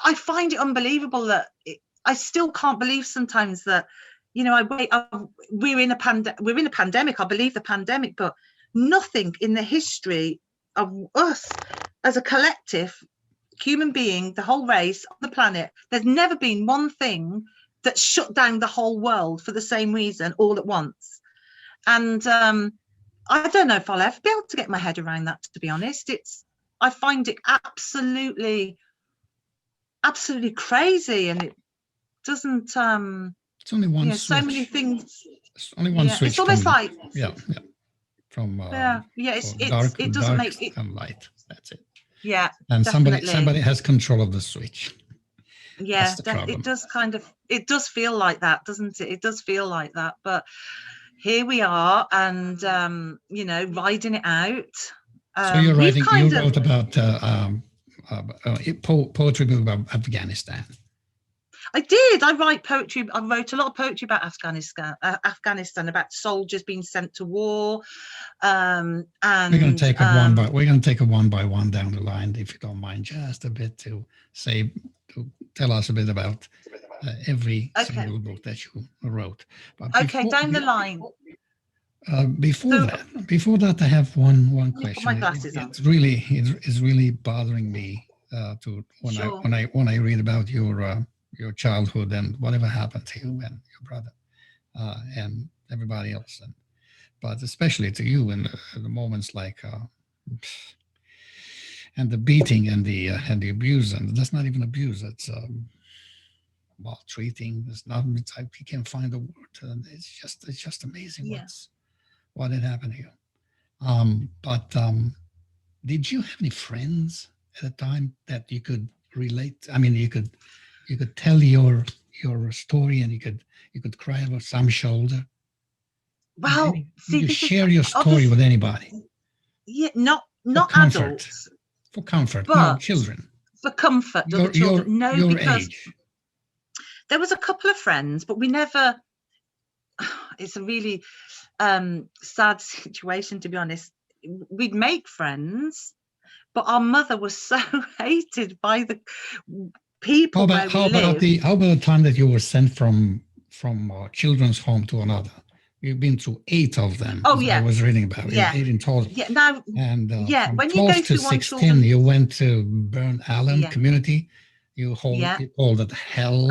I find it unbelievable that I still can't believe sometimes that, you know, we're in a pandemic. I believe the pandemic, but nothing in the history of us as a collective human being, the whole race on the planet, there's never been one thing that shut down the whole world for the same reason all at once. And I don't know if I'll ever be able to get my head around that, to be honest. I find it absolutely crazy, and it doesn't it's only one switch. So many things. It's only one switch. It's almost like from it doesn't make it and light. That's it. Yeah, and definitely. somebody has control of the switch. Yeah, it does feel like that, doesn't it? It does feel like that. But here we are, and you know, riding it out. So you wrote about poetry about Afghanistan. I did. I write poetry. I wrote a lot of poetry about Afghanistan, about soldiers being sent to war. And we're going to take it one by one down the line, if you don't mind, just a bit to tell us a bit about every single book that you wrote. But down the line. Before that, I have one question. My glasses on. It's really bothering me when I read about your childhood and whatever happened to you and your brother and everybody else, but especially to you in the moments like and the beating and the abuse, and that's not even abuse, it's maltreating. It's not, you can't find a word, and it's just amazing what had happened to you. But did you have any friends at the time that you could relate? I mean, you could tell your story, and you could cry over some shoulder. Wow. Did you share your story with anybody? Yeah, not adults. For comfort, no, children. For comfort, other children. No, because age. There was a couple of friends, but we never. It's a really sad situation, to be honest. We'd make friends, but our mother was so hated by the people. How about the time that you were sent from children's home to another? You've been through 8 of them. Oh yeah, I was reading about. Yeah, 8 in total. Yeah, now and yeah, when you go to 16, you went to Bryn, Alyn community. You called it hell.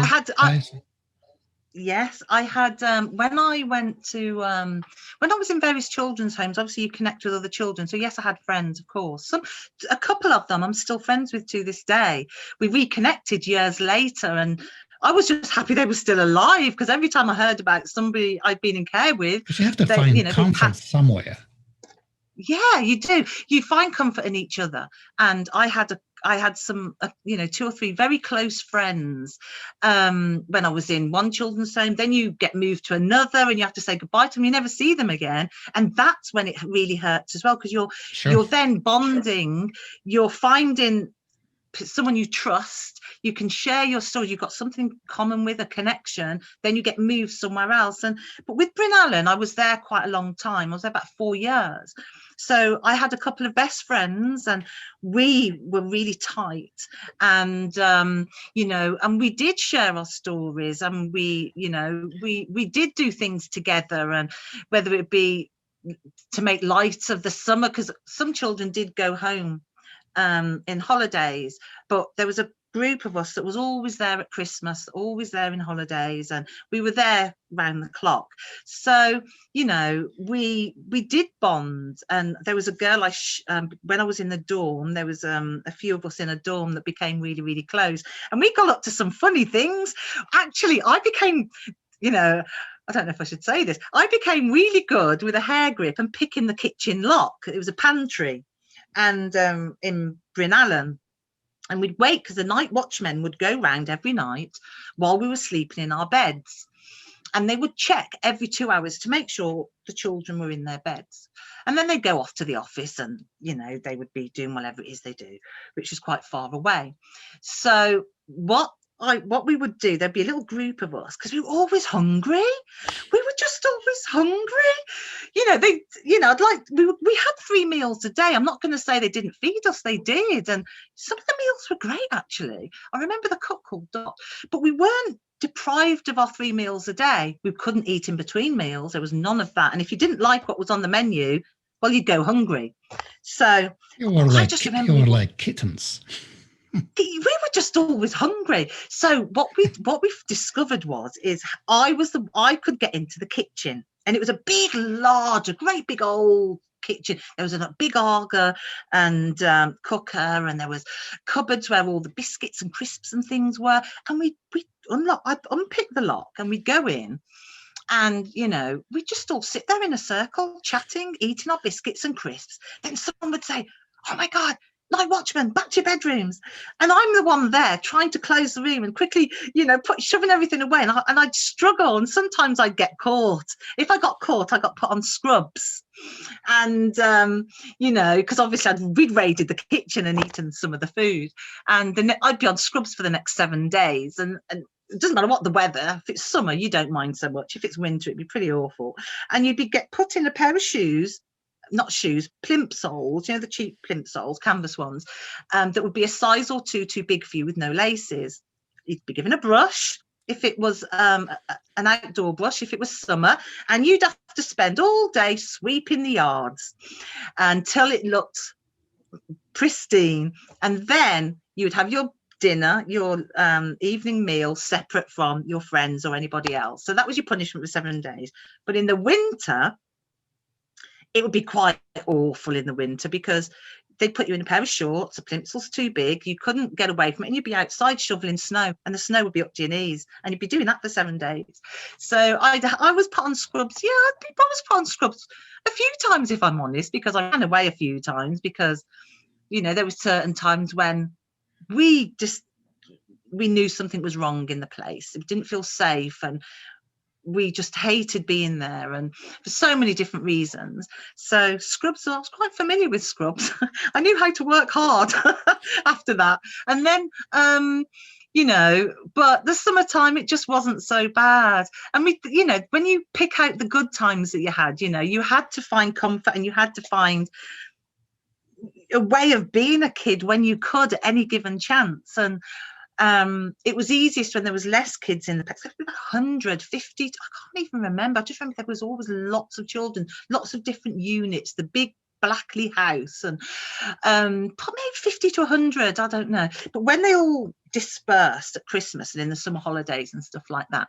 Yes, I had when I went to when I was in various children's homes, obviously you connect with other children. So yes, I had friends, of course. A couple of them I'm still friends with to this day. We reconnected years later, and I was just happy they were still alive, because every time I heard about somebody I'd been in care with, you have to find comfort somewhere. Yeah, you do. You find comfort in each other, and I had some 2 or 3 very close friends when I was in one children's home. Then you get moved to another, and you have to say goodbye to them. You never see them again, and that's when it really hurts as well, because you're then bonding. You're finding someone you trust, you can share your story, you've got something common with, a connection. Then you get moved somewhere else. But with Bryn Alyn, I was there quite a long time. I was there about 4 years, so I had a couple of best friends, and we were really tight, and and we did share our stories, and we did do things together, and whether it be to make light of the summer, because some children did go home in holidays, but there was a group of us that was always there at Christmas, always there in holidays, and we were there round the clock. So we did bond. And there was a girl when I was in the dorm, there was a few of us in a dorm that became really, really close, and we got up to some funny things. Actually, I became I don't know if I should say this, I became really good with a hair grip and picking the kitchen lock. It was a pantry, and in Bryn Alyn, and we'd wait, because the night watchmen would go round every night while we were sleeping in our beds, and they would check every 2 hours to make sure the children were in their beds, and then they'd go off to the office, and they would be doing whatever it is they do, which is quite far away. So what we would do, there'd be a little group of us, because we were always hungry. We were just always hungry. I'd like, we had 3 meals a day. I'm not going to say they didn't feed us, they did. And some of the meals were great, actually. I remember the cook called Dot, but we weren't deprived of our 3 meals a day. We couldn't eat in between meals. There was none of that. And if you didn't like what was on the menu, well, you'd go hungry. So you were like kittens. We were just always hungry. So what we've discovered is I could get into the kitchen, and it was a great big old kitchen. There was a big auger and cooker, and there was cupboards where all the biscuits and crisps and things were. And I'd unpick the lock, and we'd go in, and we'd just all sit there in a circle, chatting, eating our biscuits and crisps. Then someone would say, "Oh my God, night watchman, back to your bedrooms." And I'm the one there trying to close the room and quickly, shoving everything away. And I'd struggle. And sometimes I'd get caught. If I got caught, I got put on scrubs. And, because obviously we'd raided the kitchen and eaten some of the food. And then I'd be on scrubs for the next 7 days. And it doesn't matter what the weather. If it's summer, you don't mind so much. If it's winter, it'd be pretty awful. And you'd get put in a pair of shoes. Not shoes, plimsolls, the cheap plimsolls, canvas ones, that would be a size or 2 too big for you with no laces. You'd be given a brush if it was an outdoor brush, if it was summer, and you'd have to spend all day sweeping the yards until it looked pristine. And then you would have your dinner, your evening meal, separate from your friends or anybody else. So that was your punishment for 7 days. But in the winter, it would be quite awful in the winter, because they'd put you in a pair of shorts, a plimsoll's too big, you couldn't get away from it, and you'd be outside shoveling snow, and the snow would be up to your knees, and you'd be doing that for 7 days. So I was put on scrubs. Yeah, I was put on scrubs a few times, if I'm honest, because I ran away a few times, because there were certain times when we knew something was wrong in the place. It didn't feel safe, and we just hated being there, and for so many different reasons. So scrubs, I was quite familiar with scrubs. I knew how to work hard after that. And then, but the summertime, it just wasn't so bad. And when you pick out the good times that you had to find comfort, and you had to find a way of being a kid when you could at any given chance. And it was easiest when there was less kids in the place. 150, I can't even remember. I just remember there was always lots of children, lots of different units, the big Blackley house, and probably 50 to 100, I don't know. But when they all dispersed at Christmas and in the summer holidays and stuff like that,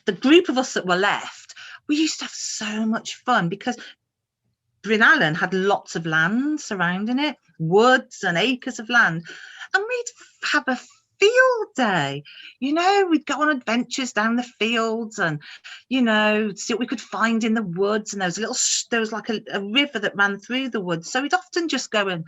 the group of us that were left, we used to have so much fun, because Bryn Alyn had lots of land surrounding it, woods and acres of land. And we'd have a field day, we'd go on adventures down the fields, and see what we could find in the woods. And there was like a river that ran through the woods, so we'd often just go and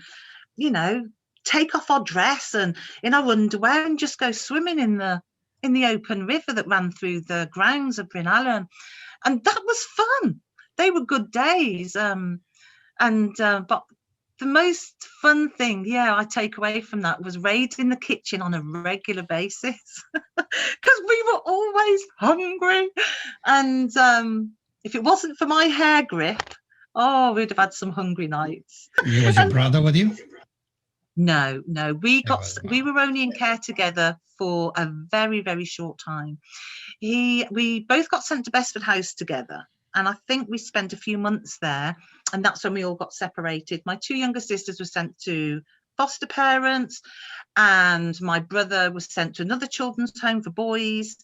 take off our dress and in our underwear and just go swimming in the open river that ran through the grounds of Bryn Alyn. And that was fun. They were good days. But the most fun thing, I take away from that was raiding the kitchen on a regular basis, because we were always hungry. And if it wasn't for my hair grip, we'd have had some hungry nights. Was your brother with you? No, we were only in care together for a very, very short time. We both got sent to Bestford House together, and I think we spent a few months there, and that's when we all got separated. My 2 younger sisters were sent to foster parents, and my brother was sent to another children's home for boys.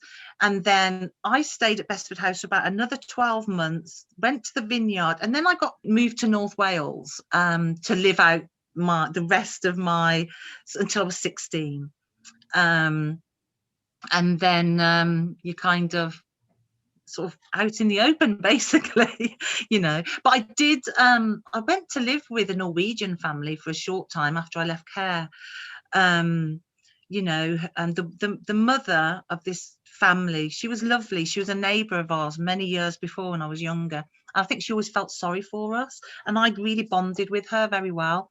And then I stayed at Bestford House for about another 12 months, went to the Vineyard, and then I got moved to North Wales to live out the rest of until I was 16. And then you kind of sort of out in the open, basically, but I did I went to live with a Norwegian family for a short time after I left care, and the mother of this family, she was lovely. She was a neighbour of ours many years before when I was younger. I think she always felt sorry for us, and I'd really bonded with her very well.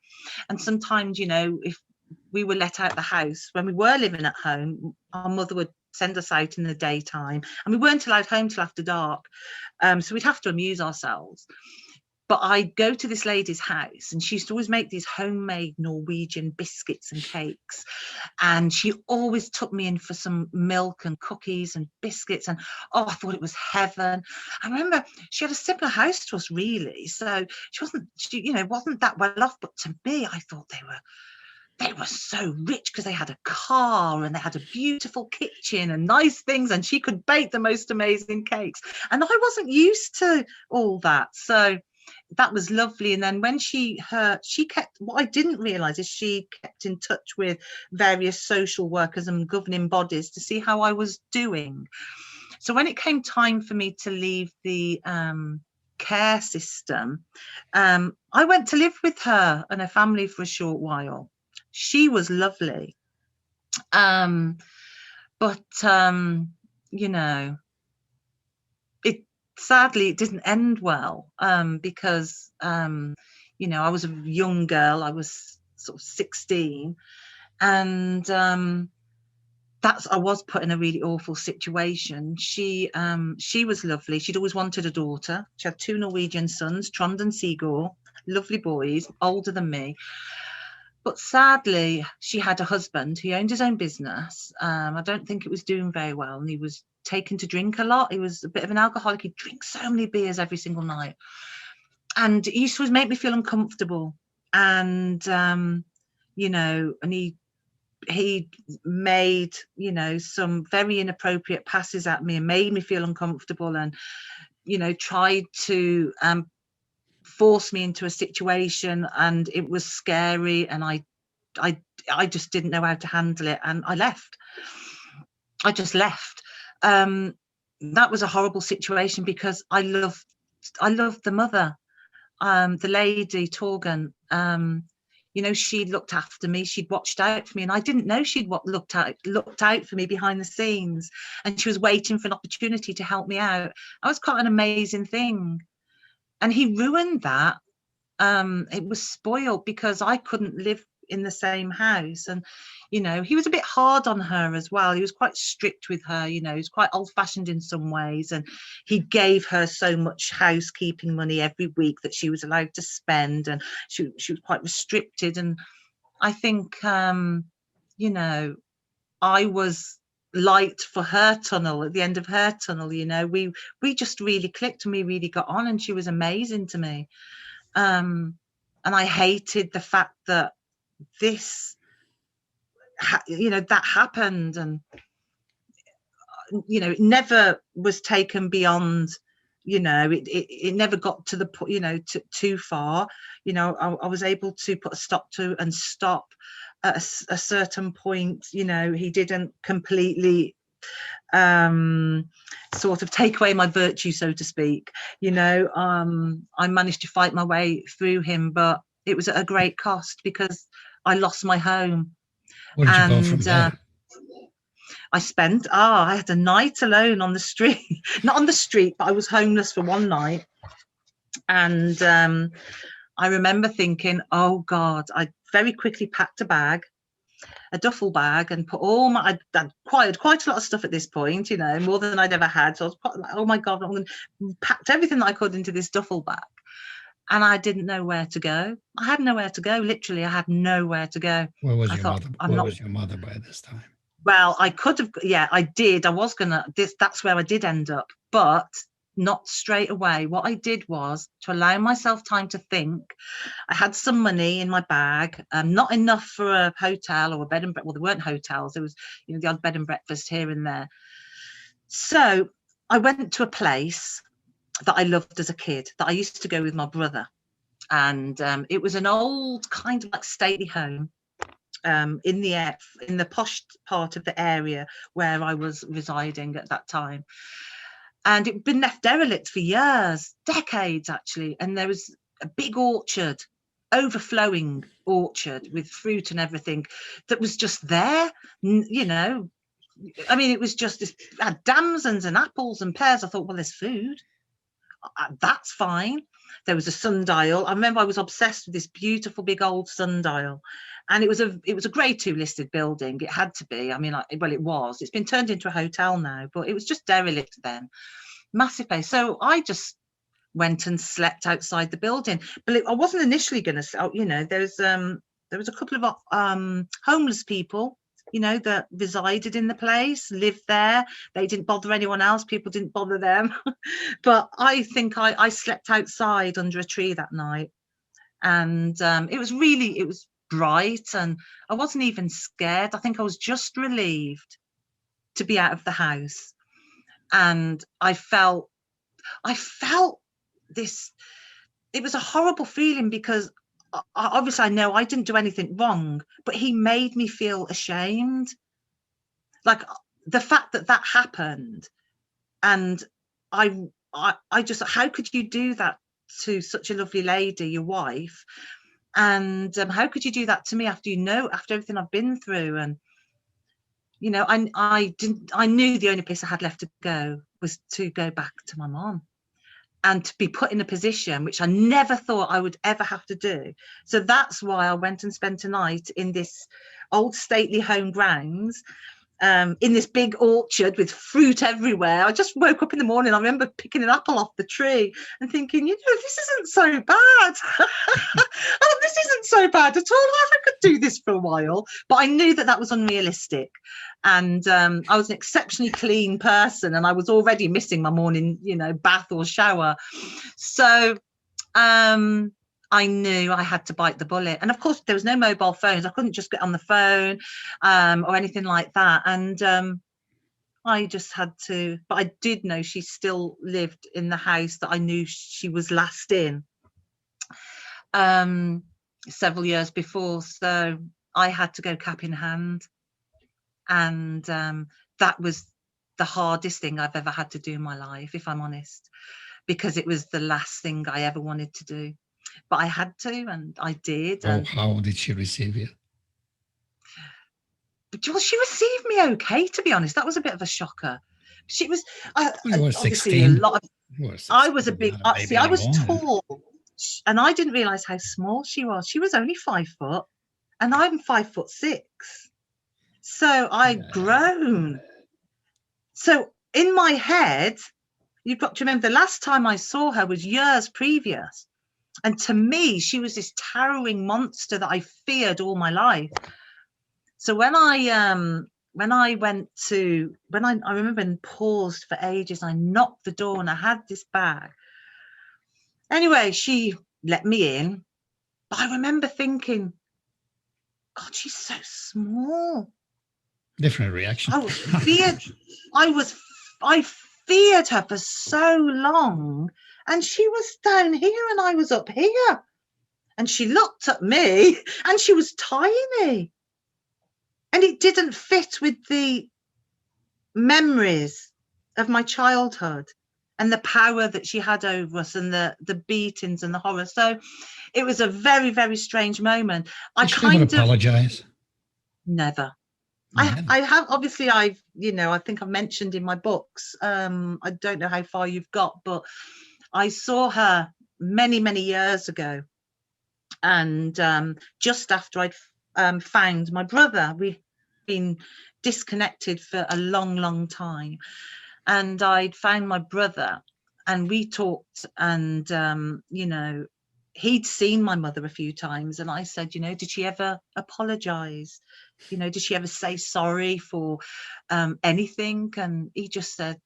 And sometimes, if we were let out the house when we were living at home, our mother would send us out in the daytime, and we weren't allowed home till after dark. So we'd have to amuse ourselves. But I'd go to this lady's house, and she used to always make these homemade Norwegian biscuits and cakes. And she always took me in for some milk and cookies and biscuits. And oh, I thought it was heaven. I remember she had a similar house to us, really. So she wasn't that well off. But to me, I thought they were so rich because they had a car and they had a beautiful kitchen and nice things, and she could bake the most amazing cakes. And I wasn't used to all that. So that was lovely. And then when she kept, what I didn't realize is she kept in touch with various social workers and governing bodies to see how I was doing. So when it came time for me to leave the care system, I went to live with her and her family for a short while. She was lovely. But you know, sadly, it didn't end well, because, you know, I was a young girl. I was sort of 16, and I was put in a really awful situation. She was lovely. She'd always wanted a daughter. She had 2 Norwegian sons, Trond and Sigurd, lovely boys, older than me. But sadly, she had a husband who owned his own business. I don't think it was doing very well, and he was taken to drink a lot. He was a bit of an alcoholic. He'd drink so many beers every single night, and he used to make me feel uncomfortable. And you know, and he made, you know, some very inappropriate passes at me and made me feel uncomfortable, and, you know, tried to force me into a situation, and it was scary, and I just didn't know how to handle it, and I left. I just left. That was a horrible situation because I loved the mother, the lady Torgen. You know, she looked after me. She'd watched out for me, and I didn't know she'd looked out for me behind the scenes, and she was waiting for an opportunity to help me out. That was quite an amazing thing. And he ruined that. It was spoiled because I couldn't live in the same house. And, you know, he was a bit hard on her as well. He was quite strict with her, you know, he was quite old-fashioned in some ways. And he gave her so much housekeeping money every week that she was allowed to spend. And she was quite restricted. And I think, you know, I was light for her tunnel, at the end of her tunnel. You know, we just really clicked, and we really got on, and she was amazing to me. And I hated the fact that this, you know, that happened, and, you know, it never was taken beyond, you know, it never got to the, you know, too far. You know, I was able to put a stop to, and stop at a certain point. You know, he didn't completely sort of take away my virtue, so to speak. You know, I managed to fight my way through him, but it was at a great cost because I lost my home. Where did you go from there? I had a night alone on the street. Not on the street, but I was homeless for one night. And I remember thinking, oh God, I very quickly packed a duffel bag, and put all my, I'd acquired quite a lot of stuff at this point, you know, more than I'd ever had. So I was like, oh my God, packed everything that I could into this duffel bag. And I didn't know where to go. I had nowhere to go. Literally, I had nowhere to go. Where was your mother? Where was your mother by this time? Well, I could have, yeah, I did. I was gonna, that's where I did end up, but not straight away. What I did was to allow myself time to think. I had some money in my bag, not enough for a hotel or a bed and breakfast. Well, there weren't hotels. There was, you know, the odd bed and breakfast here and there. So I went to a place that I loved as a kid, that I used to go with my brother. And it was an old kind of like stately home in the posh part of the area where I was residing at that time. And it'd been left derelict for years, decades actually. And there was a big orchard, overflowing orchard with fruit and everything that was just there, you know. I mean, it was just this, had damsons and apples and pears. I thought, well, there's food. That's fine. There was a sundial. I remember I was obsessed with this beautiful big old sundial. And it was a grade 2 listed building. It had to be. I mean, well, it was. It's been turned into a hotel now, but it was just derelict then. Massive place. So I just went and slept outside the building. But I wasn't initially going to, you know, there was a couple of homeless people, you know, that resided in the place, lived there. They didn't bother anyone else. People didn't bother them. But I think I slept outside under a tree that night. And it was bright, and I wasn't even scared. I think I was just relieved to be out of the house. And I felt this, it was a horrible feeling, because obviously I know I didn't do anything wrong, but he made me feel ashamed. Like the fact that happened, and I just, how could you do that to such a lovely lady, your wife? And how could you do that to me after everything I've been through? And you know, I knew the only place I had left to go was to go back to my mom, and to be put in a position which I never thought I would ever have to do. So that's why I went and spent a night in this old stately home grounds, in this big orchard with fruit everywhere. I just woke up in the morning. I remember picking an apple off the tree and thinking, you know, this isn't so bad. Oh, this isn't so bad at all. I could do this for a while. But I knew that was unrealistic. And I was an exceptionally clean person, and I was already missing my morning, you know, bath or shower. So I knew I had to bite the bullet. And of course, there was no mobile phones. I couldn't just get on the phone or anything like that. And I just had to, but I did know she still lived in the house that I knew she was last in several years before. So I had to go cap in hand. And that was the hardest thing I've ever had to do in my life, if I'm honest, because it was the last thing I ever wanted to do. But I had to, and I did. And how did she receive it? Well, she received me okay, to be honest. That was a bit of a shocker. She was, You were obviously 16. I was a big, see, I was tall, and I didn't realise how small she was. She was only 5 foot, and I'm 5'6". So I'd grown. So in my head, you've got to remember, the last time I saw her was years previous. And to me, she was this towering monster that I feared all my life. So when I remember and paused for ages, I knocked the door and I had this bag. Anyway, she let me in. But I remember thinking, God, she's so small. Different reaction. I feared her for so long, and she was down here and I was up here, and she looked at me and she was tiny, and it didn't fit with the memories of my childhood and the power that she had over us, and the beatings and the horror. So it was a very, very strange moment. Did she ever apologize? Never. I have, obviously, I think I've mentioned in my books, I don't know how far you've got, but I saw her many, many years ago. And just after I'd found my brother, we'd been disconnected for a long, long time. And I'd found my brother, and we talked, and, he'd seen my mother a few times. And I said, did she ever apologize? Did she ever say sorry for anything? And he just said,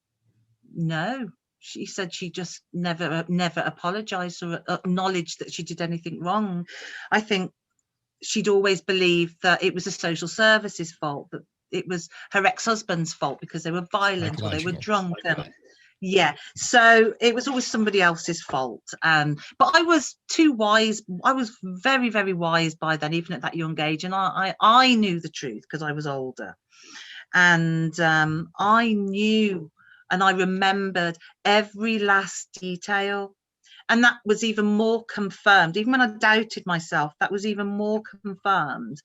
no. She said she just never apologized or acknowledged that she did anything wrong. I think she'd always believed that it was the social services fault, that it was her ex-husband's fault because they were violent or they were drunk. Yeah, so it was always somebody else's fault. But I was too wise. I was very, very wise by then, even at that young age. And I knew the truth because I was older. And I knew, and I remembered every last detail. And that was even more confirmed. Even when I doubted myself, that was even more confirmed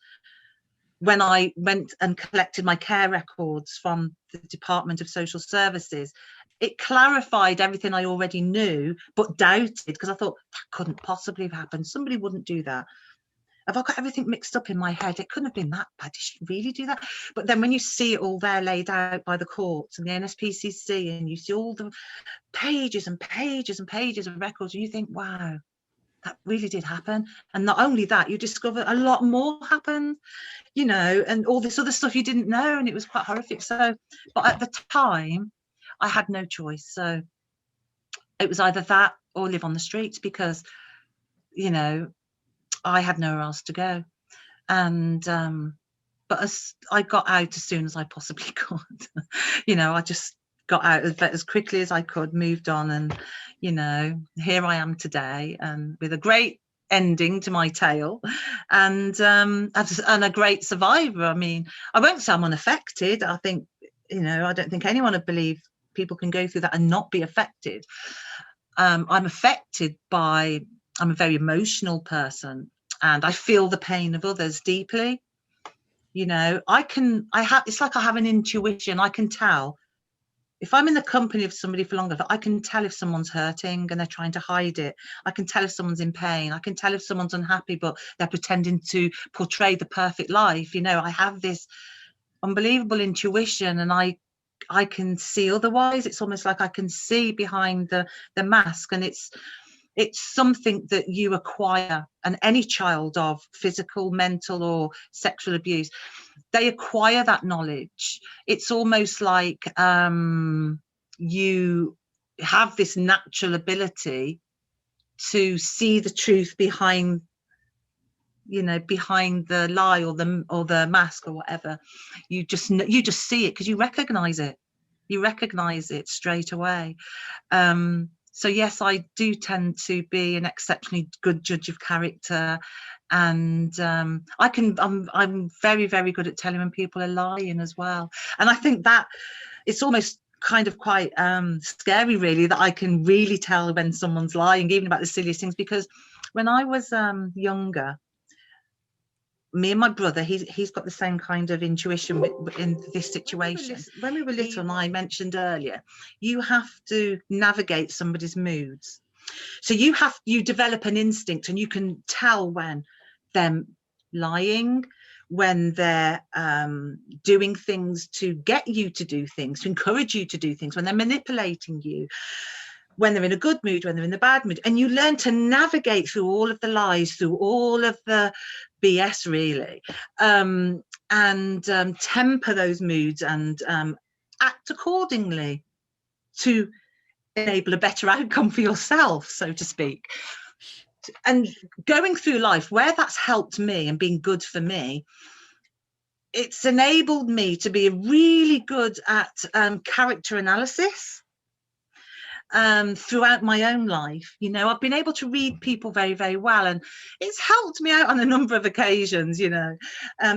when I went and collected my care records from the Department of Social Services. It clarified everything I already knew, but doubted, because I thought that couldn't possibly have happened. Somebody wouldn't do that. have I got everything mixed up in my head? It couldn't have been that bad. Did she really do that? But then when you see it all there laid out by the courts and the NSPCC, and you see all the pages and pages and pages of records, and you think, wow, that really did happen. And not only that, you discover a lot more happened, you know, and all this other stuff you didn't know, and it was quite horrific. So, but at the time, I had no choice. So it was either that or live on the streets, because, you know, I had nowhere else to go. And but as I got out as soon as I possibly could, you know, I just got out as quickly as I could, moved on, and, you know, here I am today, and with a great ending to my tale, and a great survivor. I mean, I won't say I'm unaffected. I think, you know, I don't think anyone would believe people can go through that and not be affected. I'm affected by, I'm a very emotional person, and I feel the pain of others deeply. You know, it's like I have an intuition. I can tell if I'm in the company of somebody for longer, I can tell if someone's hurting and they're trying to hide it. I can tell if someone's in pain. I can tell if someone's unhappy, but they're pretending to portray the perfect life. You know, I have this unbelievable intuition, and I can see otherwise. It's almost like I can see behind the mask, and it's something that you acquire. And any child of physical, mental, or sexual abuse, they acquire that knowledge. It's almost like you have this natural ability to see the truth behind, you know, behind the lie or the mask or whatever. You just see it because you recognize it. You recognize it straight away. So yes, I do tend to be an exceptionally good judge of character, and I'm very, very good at telling when people are lying as well. And I think that it's almost kind of quite scary, really, that I can really tell when someone's lying, even about the silliest things. Because when I was younger, me and my brother, he's got the same kind of intuition in this situation. When we were little, and I mentioned earlier, you have to navigate somebody's moods. So you develop an instinct, and you can tell when they're lying, when they're doing things to get you to do things, to encourage you to do things, when they're manipulating you, when they're in a good mood, when they're in a bad mood. And you learn to navigate through all of the lies, through all of the BS, really, and temper those moods, and act accordingly to enable a better outcome for yourself, so to speak. And going through life, where that's helped me and been good for me, it's enabled me to be really good at character analysis. Throughout my own life, you know, I've been able to read people very, very well, and it's helped me out on a number of occasions, you know,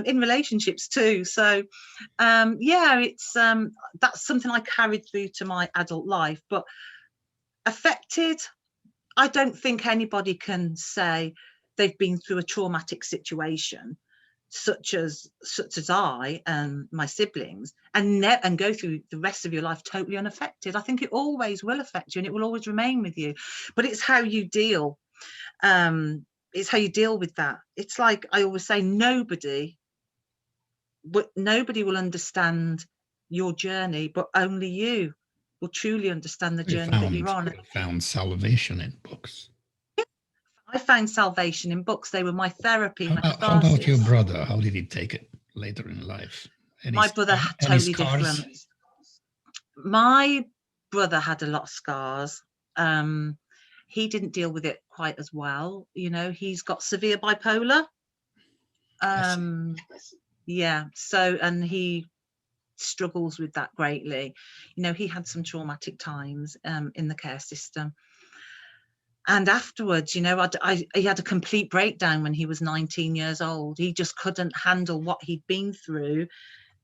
in relationships too. So yeah, it's that's something I carried through to my adult life. But affected, I don't think anybody can say they've been through a traumatic situation such as I and my siblings, and go through the rest of your life totally unaffected. I think it always will affect you, and it will always remain with you. But it's how you deal. It's how you deal with that. It's like I always say, nobody will understand your journey, but only you will truly understand the journey that you're on. You found salvation in books. I found salvation in books. They were my therapy. How about your brother? How did he take it later in life? My brother, totally different. My brother had a lot of scars. He didn't deal with it quite as well. You know, he's got severe bipolar. Yeah. So, and he struggles with that greatly. You know, he had some traumatic times in the care system. And afterwards, you know, he had a complete breakdown when he was 19 years old. He just couldn't handle what he'd been through,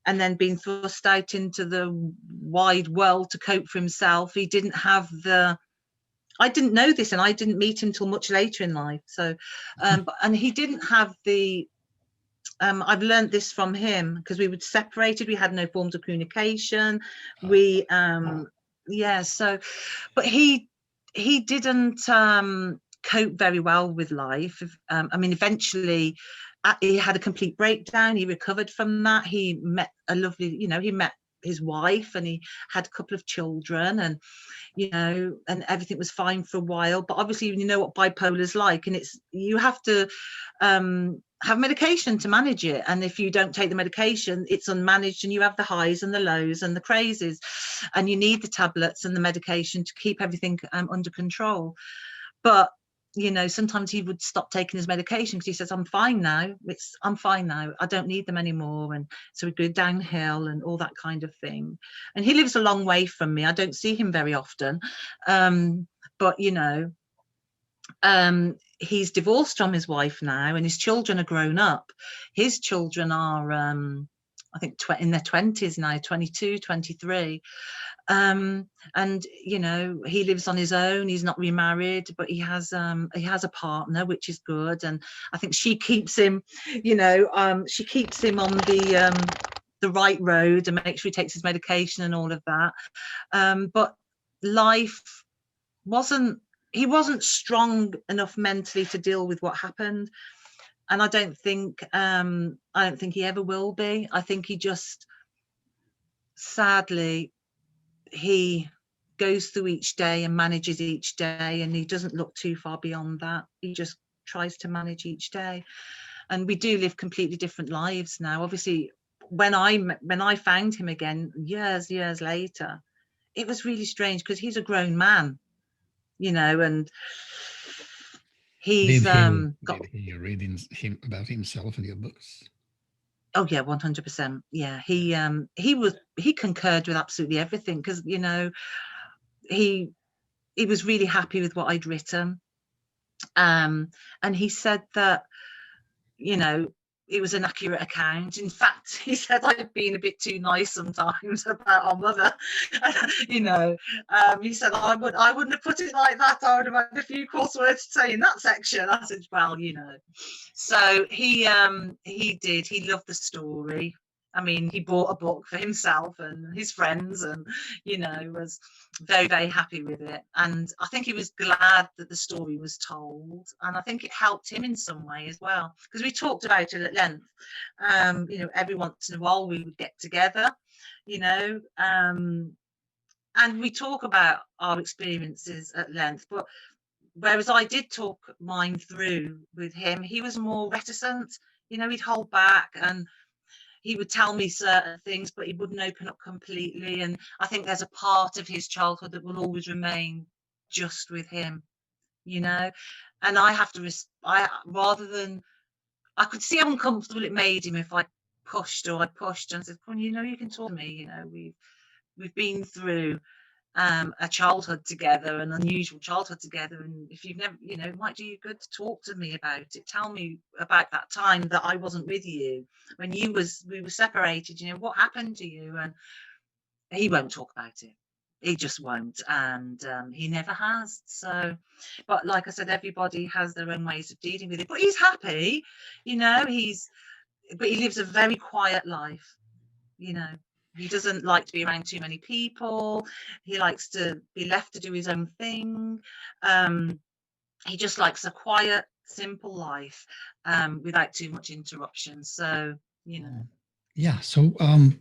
and then being thrust out into the wide world to cope for himself. He didn't have I didn't know this, and I didn't meet him till much later in life. So, and he didn't have I've learned this from him, because we were separated. We had no forms of communication. Yeah. So, but he didn't cope very well with life. I mean, eventually he had a complete breakdown. He recovered from that. He met a lovely, he met his wife, and he had a couple of children, and and everything was fine for a while. But obviously, you know what bipolar is like, and you have to have medication to manage it. And if you don't take the medication, it's unmanaged, and you have the highs and the lows and the crazes, and you need the tablets and the medication to keep everything under control. But sometimes he would stop taking his medication because he says, I'm fine now. I'm fine now. I don't need them anymore. And so we'd go downhill and all that kind of thing. And he lives a long way from me. I don't see him very often. But, he's divorced from his wife now, and his children are grown up. His children are, I think, in their 20s now, 22, 23. And he lives on his own. He's not remarried, but he has a partner, which is good. And I think she keeps him, she keeps him on the right road and makes sure he takes his medication and all of that. But life he wasn't strong enough mentally to deal with what happened. And I don't think he ever will be. I think he just, sadly, he goes through each day and manages each day, and he doesn't look too far beyond that. He just tries to manage each day. And we do live completely different lives now. Obviously, when I found him again years later, it was really strange because he's a grown man, and he's did he read about himself in your books? Oh yeah, 100%. Yeah, he concurred with absolutely everything, because he was really happy with what I'd written, and he said that it was an accurate account. In fact, he said I'd been a bit too nice sometimes about our mother. He said I wouldn't have put it like that. I would have had a few coarse words to say in that section. I said, well, So he did. He loved the story. I mean, he bought a book for himself and his friends, and was very, very happy with it. And I think he was glad that the story was told, and I think it helped him in some way as well, because we talked about it at length. Every once in a while we would get together, and we talk about our experiences at length. But whereas I did talk mine through with him, he was more reticent. He'd hold back, and he would tell me certain things, but he wouldn't open up completely. And I think there's a part of his childhood that will always remain just with him, and I have to, I could see how uncomfortable it made him if I pushed and said, well, you can talk to me, we've been through a childhood together, an unusual childhood together, and if you've never, it might do you good to talk to me about it. Tell me about that time that I wasn't with you when we were separated. What happened to you? And he won't talk about it. He just won't, and he never has. So, but like I said, everybody has their own ways of dealing with it. But he's happy, but he lives a very quiet life, He doesn't like to be around too many people. He likes to be left to do his own thing. He just likes a quiet, simple life without too much interruption. So, Yeah. So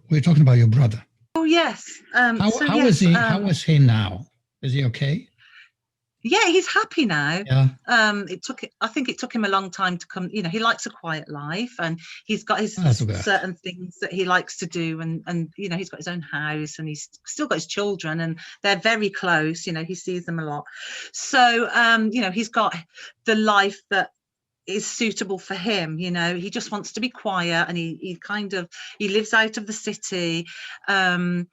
we're talking about your brother. Oh, yes. How is he? How is he now? Is he okay? Yeah, he's happy now. Yeah. I think it took him a long time to come. He likes a quiet life, and he's got his certain things that he likes to do, and he's got his own house, and he's still got his children, and they're very close. He sees them a lot. So he's got the life that is suitable for him. He just wants to be quiet, and he lives out of the city, and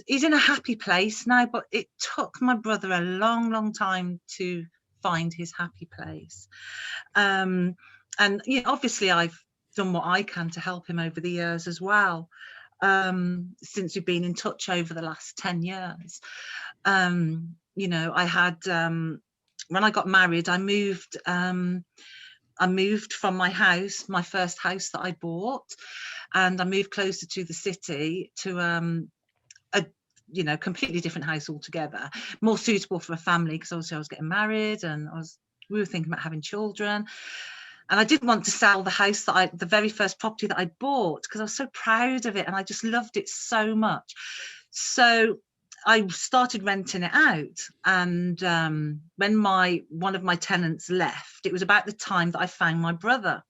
he's in a happy place now. But it took my brother a long time to find his happy place, and obviously I've done what I can to help him over the years as well, since we've been in touch over the last 10 years. I had when I got married, I moved from my house, my first house that I bought, and I moved closer to the city to a completely different house altogether, more suitable for a family, because obviously I was getting married and I was we were thinking about having children. And I didn't want to sell the house that the very first property that I bought, because I was so proud of it and I just loved it so much. So I started renting it out. And when one of my tenants left, it was about the time that I found my brother.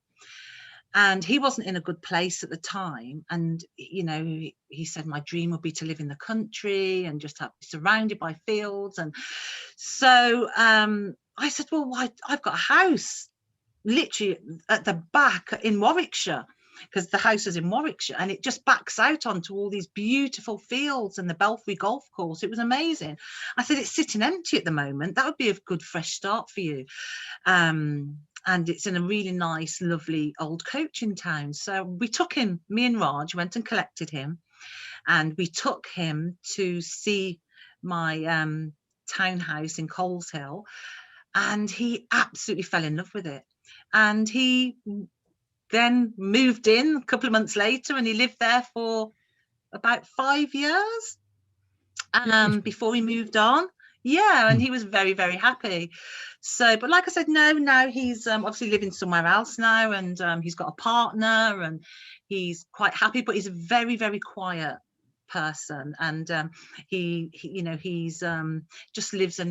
And he wasn't in a good place at the time. And, you know, he said, my dream would be to live in the country and just be surrounded by fields. And so I said, well, I've got a house literally at the back in Warwickshire, because the house is in Warwickshire, and it just backs out onto all these beautiful fields and the Belfry golf course. It was amazing. I said, it's sitting empty at the moment. That would be a good fresh start for you. And it's in a really nice, lovely old coaching town. So we took him, me and Raj went and collected him, and we took him to see my townhouse in Coleshill, and he absolutely fell in love with it. And he then moved in a couple of months later, and he lived there for about 5 years before he moved on. Yeah, and he was very, very happy. So, but like I said, now he's obviously living somewhere else now, and he's got a partner, and he's quite happy, but he's a very, very quiet person. And he you know, he's just lives a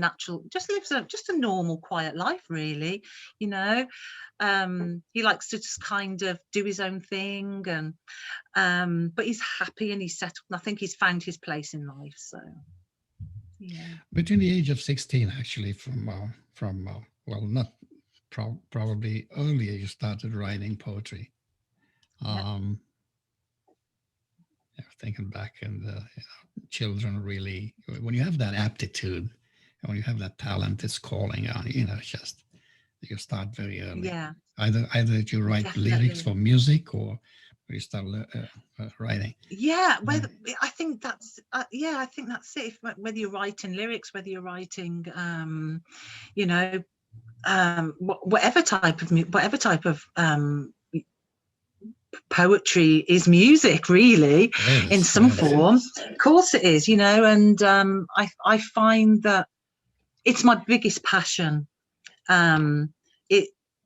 normal, quiet life, really, you know. He likes to just kind of do his own thing, and but he's happy and he's settled, and I think he's found his place in life. So yeah. Between the age of 16, actually, from well, not probably earlier, you started writing poetry. Yeah. Thinking back, and you know, children really, when you have that aptitude and when you have that talent, it's calling on you. You know, just you start very early. Yeah. Either you write Definitely. lyrics for music, or you start writing. Yeah, whether I think that's I think that's it. Whether you're writing lyrics, whether you're writing you know, whatever type of poetry is music, really, in some form. Of course it is, you know. And I find that it's my biggest passion.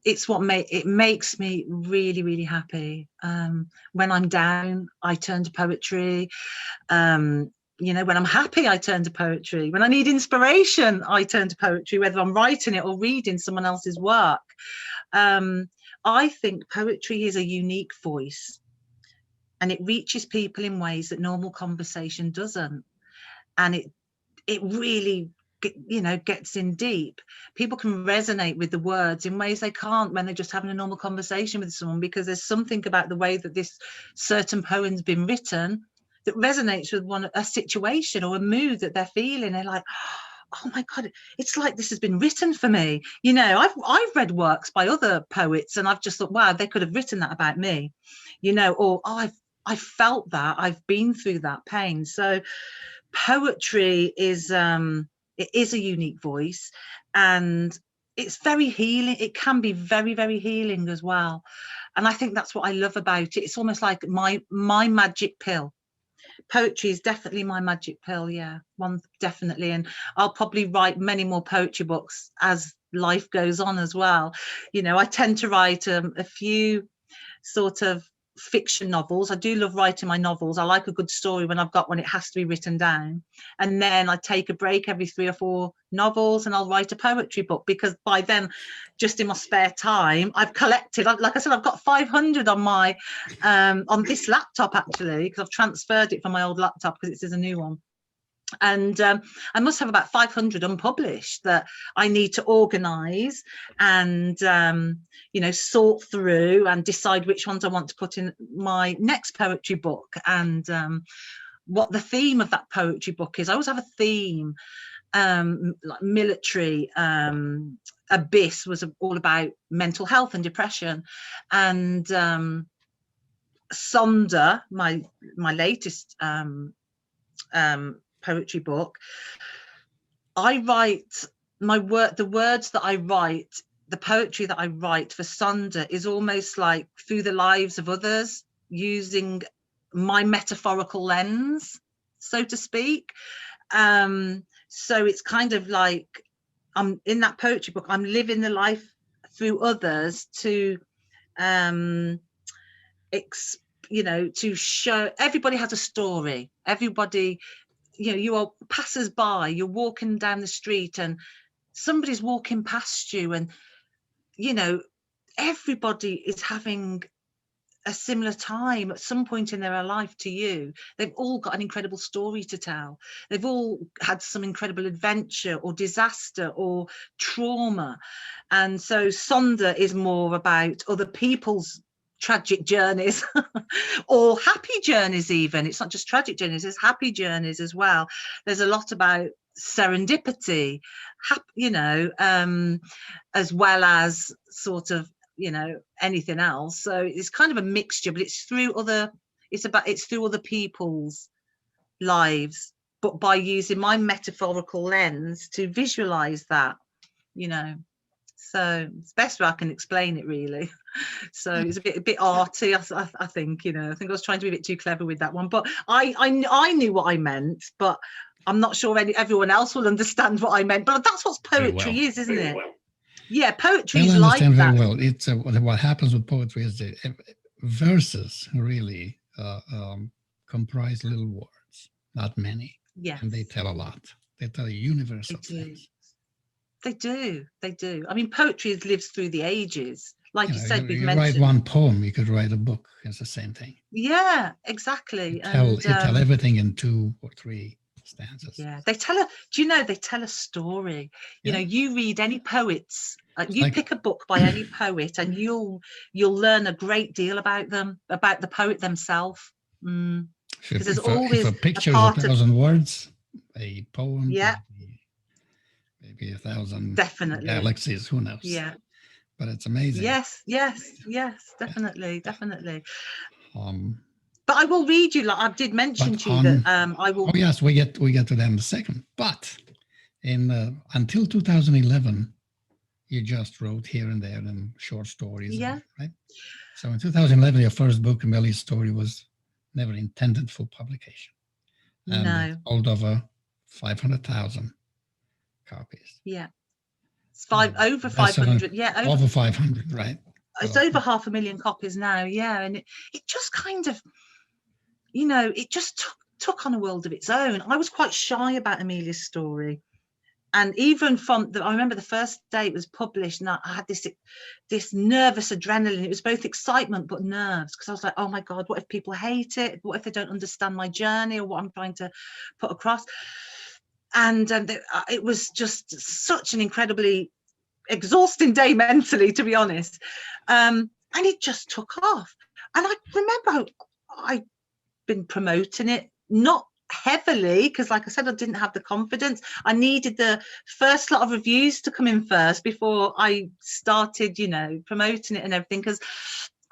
It's what makes me really, really happy. When I'm down, I turn to poetry. You know, when I'm happy, I turn to poetry. When I need inspiration, I turn to poetry, whether I'm writing it or reading someone else's work. I think poetry is a unique voice, and it reaches people in ways that normal conversation doesn't. And it really, you know, gets in deep. People can resonate with the words in ways they can't when they're just having a normal conversation with someone, because there's something about the way that this certain poem's been written that resonates with a situation or a mood that they're feeling. They're like, oh my God, it's like this has been written for me. You know, I've read works by other poets, and I've just thought, wow, they could have written that about me, you know, or I felt that, I've been through that pain. So poetry is it is a unique voice, and it's very healing. It can be very, very healing as well. And I think that's what I love about it. It's almost like my magic pill. Poetry is definitely my magic pill. Yeah, one, definitely. And I'll probably write many more poetry books as life goes on as well. You know, I tend to write a few sort of fiction novels. I do love writing my novels. I like a good story when I've got one, it has to be written down. And then I take a break every 3 or 4 novels, and I'll write a poetry book, because by then, just in my spare time, I've collected, like I said, I've got 500 on my on this laptop, actually, because I've transferred it from my old laptop because it is a new one. And I must have about 500 unpublished that I need to organise and, you know, sort through and decide which ones I want to put in my next poetry book, and what the theme of that poetry book is. I always have a theme, like military. Abyss was all about mental health and depression, and Sonder, my latest poetry book, I write the words that I write, the poetry that I write for Sonder is almost like through the lives of others, using my metaphorical lens, so to speak. So it's kind of like I'm in that poetry book, I'm living the life through others to to show everybody has a story. Everybody, you are passers by, you're walking down the street and somebody's walking past you, and everybody is having a similar time at some point in their life to you. They've all got an incredible story to tell. They've all had some incredible adventure or disaster or trauma. And so Sonder is more about other people's tragic journeys or happy journeys. Even it's not just tragic journeys, there's happy journeys as well. There's a lot about serendipity, as well as sort of anything else. So it's kind of a mixture, but it's through other people's lives, but by using my metaphorical lens to visualize that. So it's the best way I can explain it, really. So it's a bit arty, I think. I think I was trying to be a bit too clever with that one, but I knew what I meant, but I'm not sure everyone else will understand what I meant. But that's what poetry is, isn't it? Yeah, poetry is like that. I understand very well. It's what happens with poetry is the verses really comprise little words, not many. Yeah, and they tell a lot. They tell a universe of things. They do. I mean, poetry lives through the ages. Like you said, we've mentioned. You write one poem, you could write a book. It's the same thing. Yeah, exactly. You tell everything in 2 or 3 stanzas. Yeah, they tell a story. You read any poets, pick a book by any poet, and you'll learn a great deal about them, about the poet themselves. Because there's always if a picture is 1,000 words, a poem, yeah, maybe 1,000 definitely galaxies. Who knows? Yeah, but it's amazing. Yes, definitely. But I will read you, like I did mention to you that I will. Oh yes, we get to them in a second. But until 2011, you just wrote here and there and short stories. Yeah. Right. So in 2011, your first book, Amelie's Story, was never intended for publication. And no. It sold over 500,000 copies. Yeah. It's over 500. Yeah. Over 500, right? It's over 500,000 copies now. Yeah. And it just kind of, it just took on a world of its own. I was quite shy about Amelia's Story. And even I remember the first day it was published, and I had this nervous adrenaline. It was both excitement but nerves, because I was like, oh my God, what if people hate it? What if they don't understand my journey or what I'm trying to put across? And it was just such an incredibly exhausting day mentally, to be honest. And it just took off. And I remember I'd been promoting it, not heavily, because like I said, I didn't have the confidence. I needed the first lot of reviews to come in first before I started, promoting it and everything, because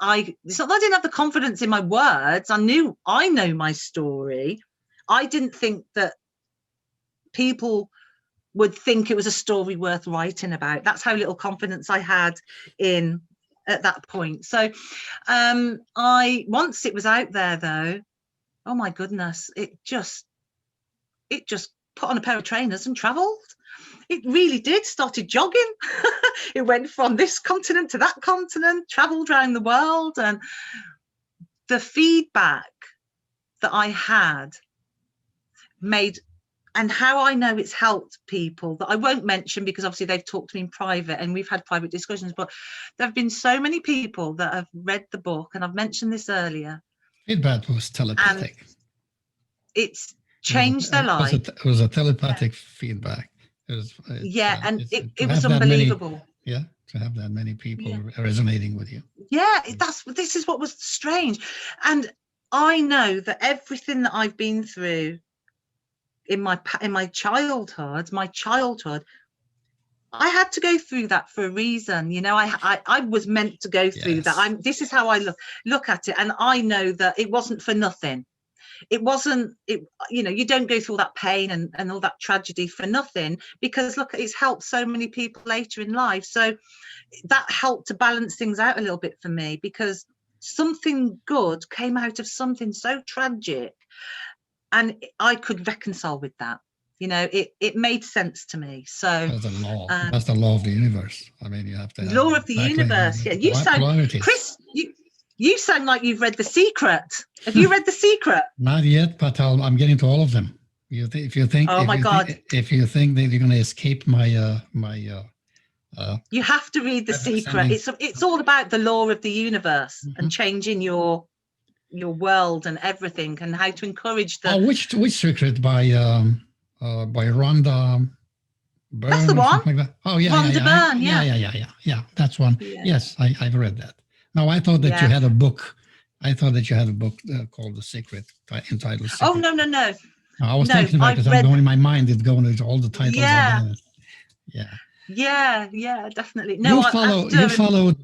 it's not that I didn't have the confidence in my words. I know my story. I didn't think that people would think it was a story worth writing about. That's how little confidence I had at that point. So once it was out there though, oh my goodness, it just put on a pair of trainers and traveled. It really did. Started jogging. It went from this continent to that continent, traveled around the world. And the feedback that I had made, and how I know it's helped people that I won't mention, because obviously they've talked to me in private and we've had private discussions, but there have been so many people that have read the book, and I've mentioned this earlier. Feedback was telepathic. And it's changed their life. It was a telepathic feedback. It was unbelievable. To have that many people resonating with you. Yeah, this is what was strange. And I know that everything that I've been through in my childhood, I had to go through that for a reason. I was meant to go through that. This is how I look at it, and I know that it wasn't for nothing. It wasn't. You don't go through all that pain and all that tragedy for nothing, because look, it's helped so many people later in life. So that helped to balance things out a little bit for me, because something good came out of something so tragic, and I could reconcile with that. You know, it made sense to me. So that's the law. That's the law of the universe. I mean, you have to have law of the exactly universe. Yeah, you sound, polarities. Chris. You sound like you've read The Secret. Have you read The Secret? Not yet, but I'm getting to all of them. If you think, oh my God, if you think that you're going to escape my you have to read The Secret. It's all about the law of the universe and changing your world and everything, and how to encourage the. Oh, which secret by Rhonda Byrne? That's the or one. Something like that. Oh yeah, Rhonda Byrne. Yeah. That's one. Yeah. Yes, I've read that. No, I thought that you had a book. I thought that you had a book called The Secret, entitled Secret. Oh no. No, I was thinking about, because I'm going in my mind, it's going into all the titles. Yeah, definitely. No, you followed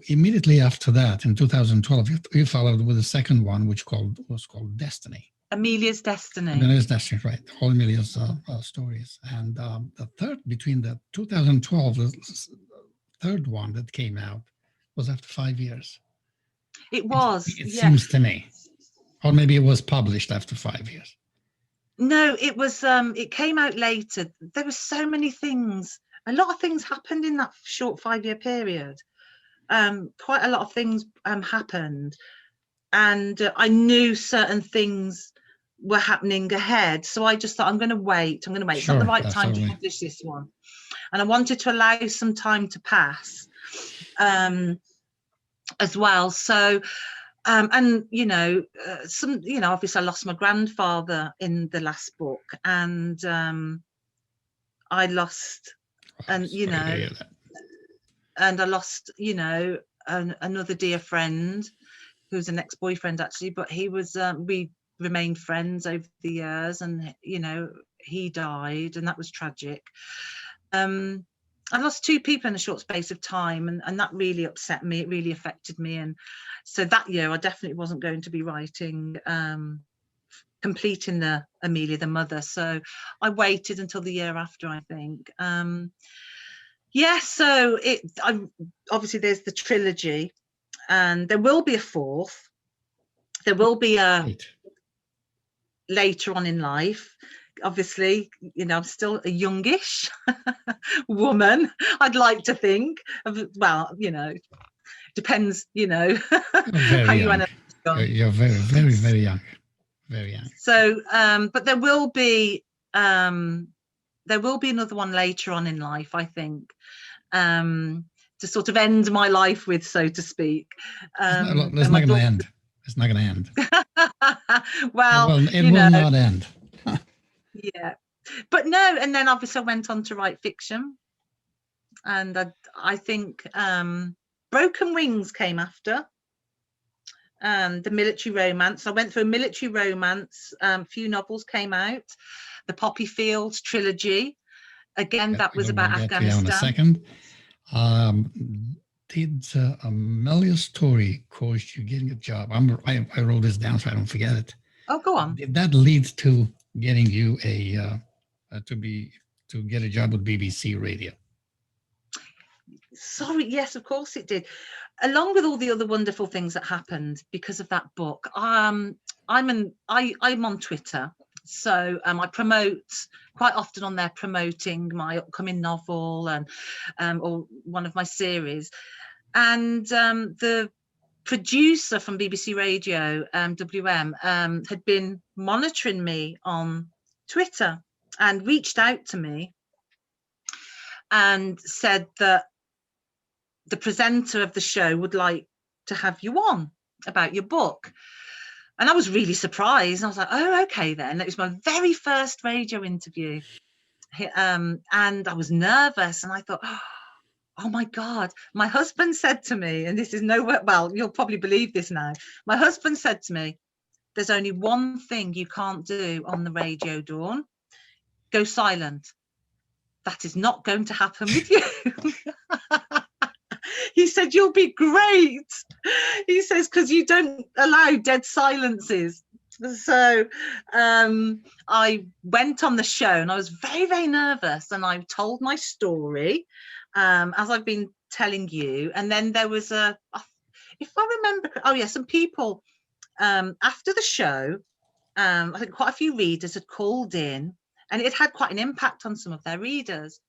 immediately after that in 2012. You followed with the second one, which was called Destiny. Amelia's Destiny. Amelia's Destiny, right? All Amelia's stories, and the third, between the 2012, the third one that came out was after 5 years. It was. It seems to me, or maybe it was published after 5 years. No, it was. It came out later. There were so many things. A lot of things happened in that short 5-year period. Quite a lot of things happened, and I knew certain things were happening ahead. So I just thought, I'm going to wait. Sure, it's not the right time to publish this one, and I wanted to allow some time to pass, as well. So. And obviously I lost my grandfather in the last book, and I lost, and I lost, another dear friend who's an ex-boyfriend actually, but he was, we remained friends over the years, and he died, and that was tragic. I lost 2 people in a short space of time, and that really upset me. It really affected me. And so that year I definitely wasn't going to be writing, completing the Amelia the Mother. So I waited until the year after, I think. So obviously there's the trilogy, and there will be a 4th. There will be a later on in life. Obviously, I'm still a youngish woman, I'd like to think. Well, depends, how you want to. You're very, very, very young. Very young. So, but there will be another one later on in life, I think, to sort of end my life with, so to speak. It's not going to end. It's not going to end. Well, it will not end. Yeah, but no, and then obviously I went on to write fiction, and I think Broken Wings came after, the military romance. I went through a military romance. Few novels came out. The Poppy Fields trilogy, again, that was about Afghanistan. In a second. Did Amelia's story cause you getting a job? I wrote this down so I don't forget it. Oh, go on. Did that lead to getting you to get a job with BBC Radio? Sorry, yes, of course it did. Along with all the other wonderful things that happened because of that book, I'm on Twitter, so I promote quite often on there, promoting my upcoming novel and or one of my series, and the producer from BBC Radio, WM, had been monitoring me on Twitter and reached out to me and said that the presenter of the show would like to have you on about your book. And I was really surprised. I was like, oh, okay then. It was my very first radio interview. And I was nervous, and I thought, oh my God, my husband said to me, and this is nowhere, well, you'll probably believe this now. My husband said to me, there's only one thing you can't do on the radio, Dawn. Go silent. That is not going to happen with you. He said, you'll be great. He says, because you don't allow dead silences. So I went on the show, and I was very, very nervous, and I told my story, as I've been telling you. And then there was if I remember, some people after the show, I think quite a few readers had called in and it had quite an impact on some of their readers.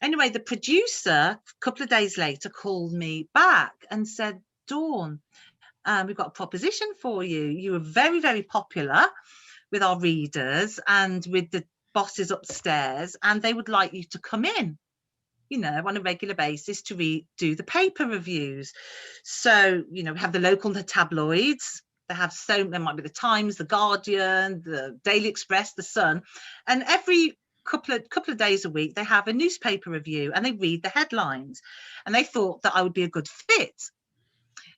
Anyway, the producer, a couple of days later, called me back and said, Dawn, we've got a proposition for you. You were very, very popular with our readers and with the bosses upstairs, and they would like you to come in, on a regular basis to do the paper reviews. So, we have the local tabloids. There might be the Times, the Guardian, the Daily Express, the Sun, and every couple of days a week they have a newspaper review and they read the headlines, and they thought that I would be a good fit.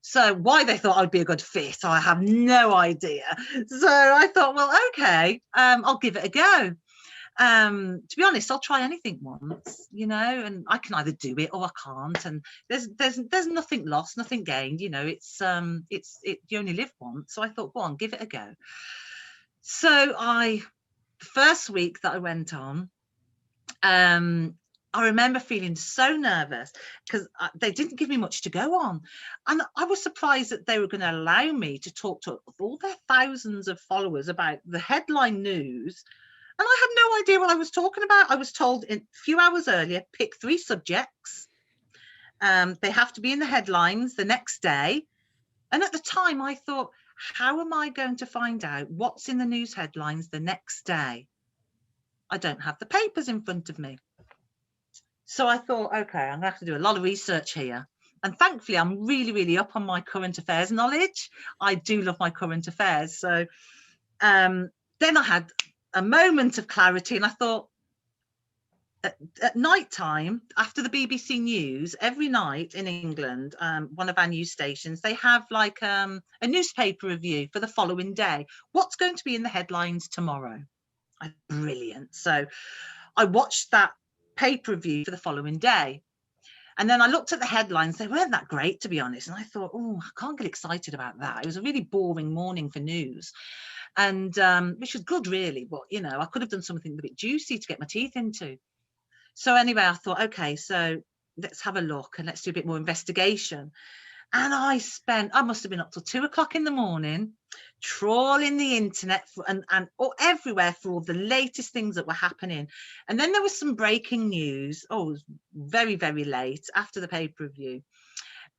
So why they thought I'd be a good fit, I have no idea. So I thought, well, okay, I'll give it a go. To be honest, I'll try anything once, and I can either do it or I can't, and there's nothing lost, nothing gained, it's you only live once. So I thought, go on, give it a go. So the first week that I went on, I remember feeling so nervous because they didn't give me much to go on, and I was surprised that they were going to allow me to talk to all their thousands of followers about the headline news. And I had no idea what I was talking about. I was told a few hours earlier, pick 3 subjects. They have to be in the headlines the next day. And at the time, I thought, how am I going to find out what's in the news headlines the next day? I don't have the papers in front of me. So I thought, okay, I'm going to have to do a lot of research here. And thankfully, I'm really, really up on my current affairs knowledge. I do love my current affairs. So then I had a moment of clarity, and I thought, at night time after the BBC News, every night in England, one of our news stations, they have like a newspaper review for the following day. What's going to be in the headlines tomorrow? Brilliant. So I watched that paper review for the following day, and then I looked at the headlines. They weren't that great, to be honest, and I thought, oh, I can't get excited about that. It was a really boring morning for news, and which was good, really, but I could have done something a bit juicy to get my teeth into. So anyway, I thought, okay, so let's have a look and let's do a bit more investigation. And I must have been up till 2 o'clock in the morning, trawling the internet and everywhere for all the latest things that were happening. And then there was some breaking news. Oh, it was very, very late after the paper review.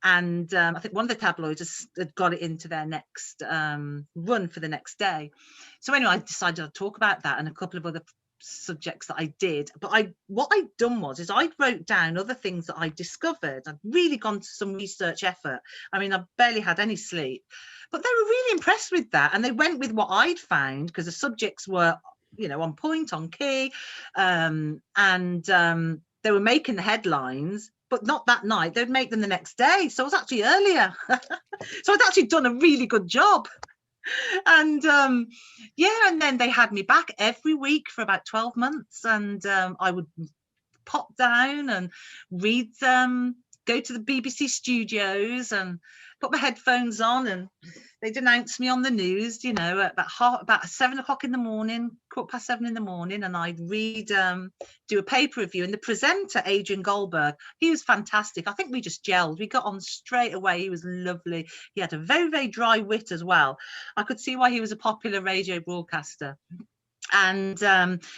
And I think one of the tabloids had got it into their next run for the next day. So anyway, I decided I'd talk about that and a couple of other subjects that I did. But what I'd done was I wrote down other things that I discovered. I'd really gone to some research effort. I mean, I barely had any sleep, but they were really impressed with that, and they went with what I'd found because the subjects were, on point, on key, and they were making the headlines, but not that night. They'd make them the next day. So I was actually earlier. So I'd actually done a really good job. And and then they had me back every week for about 12 months, and I would pop down and read them, go to the BBC studios and put my headphones on, and they'd announce me on the news, at about 7 o'clock in the morning, 7:15 in the morning, and I'd read, do a paper review. And the presenter, Adrian Goldberg, he was fantastic. I think we just gelled. We got on straight away. He was lovely. He had a very, very dry wit as well. I could see why he was a popular radio broadcaster. And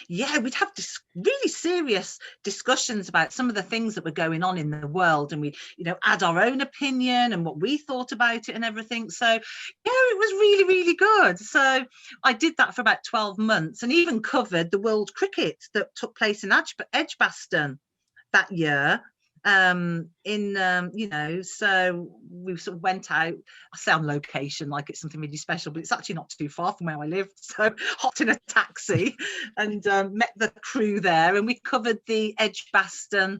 we'd have really serious discussions about some of the things that were going on in the world, and we add our own opinion and what we thought about it and everything. So it was really, really good. So I did that for about 12 months and even covered the World Cricket that took place in Edgbaston that year. So we sort of went out. I say on location like it's something really special, but it's actually not too far from where I lived. So hopped in a taxi and met the crew there, and we covered the Edgbaston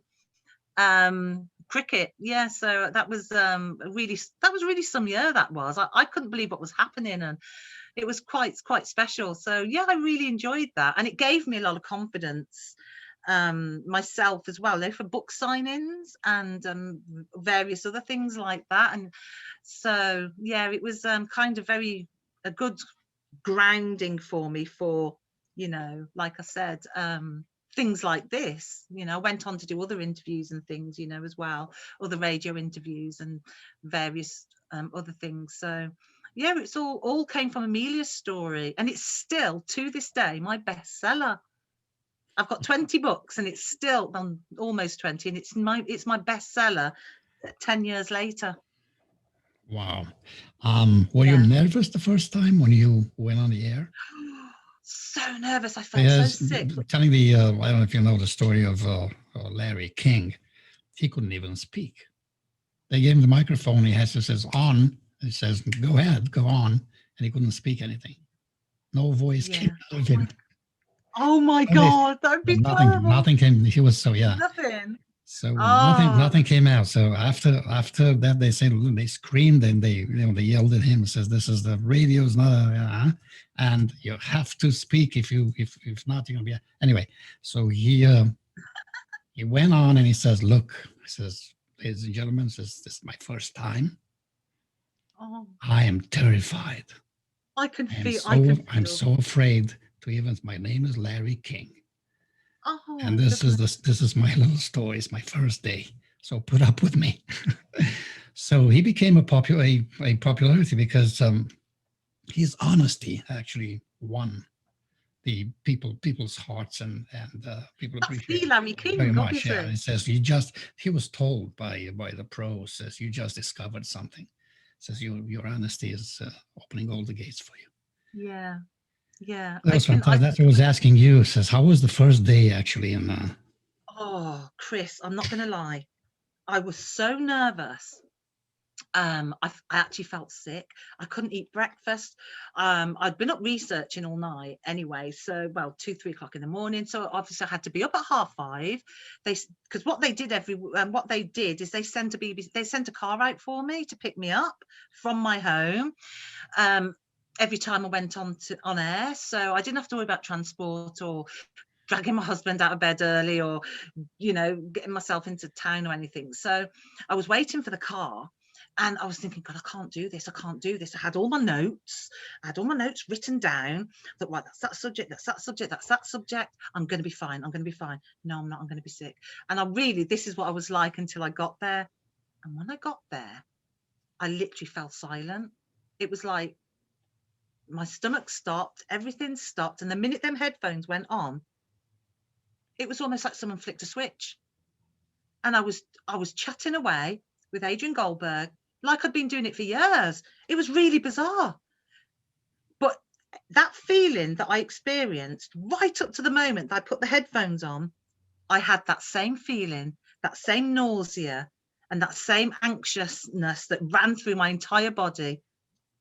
cricket. Yeah, so that was really some year. That was. I couldn't believe what was happening, and it was quite special. So yeah, I really enjoyed that, and it gave me a lot of confidence. Myself as well, for book signings and various other things like that. And so yeah, it was kind of a good grounding for me for, like I said, things like this. I went on to do other interviews and things, as well, other radio interviews and various other things. So yeah, it's all came from Amelia's story, and it's still to this day my bestseller. I've got 20 books, and it's still almost 20, and it's my bestseller 10 years later. Wow. Were you nervous the first time when you went on the air? So nervous. I felt so sick. Telling the, I don't know if you know the story of Larry King. He couldn't even speak. They gave him the microphone. He says on. It says, go ahead, go on. And he couldn't speak anything. No voice came out of him. Oh my God, that'd be terrible. Nothing came. He was so, yeah. Nothing. So nothing came out. So after that, they said, they screamed and they yelled at him and says, this is the radio's not and you have to speak. If not, you're gonna be anyway. So he went on and he says, look, he says, ladies and gentlemen, this is my first time. Oh. I am terrified. I'm so afraid to even, my name is Larry King. Oh, and this is my little story. It's my first day, so put up with me. So he became a popularity because his honesty actually won the people's hearts, and people appreciate it Larry King very much. Yeah, and it says he was told by the pros, says you just discovered something. Says your honesty is opening all the gates for you. Yeah. Yeah, that was fantastic. That's what I was asking you. Says, how was the first day actually? Oh, Chris, I'm not going to lie. I was so nervous. I actually felt sick. I couldn't eat breakfast. I'd been up researching all night anyway. So, 2-3 o'clock in the morning. So obviously I had to be up at 5:30. Because what they did is they sent a car out for me to pick me up from my home. Every time I went on air, so I didn't have to worry about transport or dragging my husband out of bed early or, getting myself into town or anything. So I was waiting for the car and I was thinking, God, I can't do this. I had all my notes. Written down that, that's that subject, that's that subject, that's that subject. I'm going to be fine. No, I'm not. I'm going to be sick. And this is what I was like until I got there. And when I got there, I literally fell silent. It was like, my stomach stopped, everything stopped, and the minute them headphones went on, it was almost like someone flicked a switch. And I was chatting away with Adrian Goldberg like I'd been doing it for years. It was really bizarre. But that feeling that I experienced right up to the moment that I put the headphones on, I had that same feeling, that same nausea, and that same anxiousness that ran through my entire body.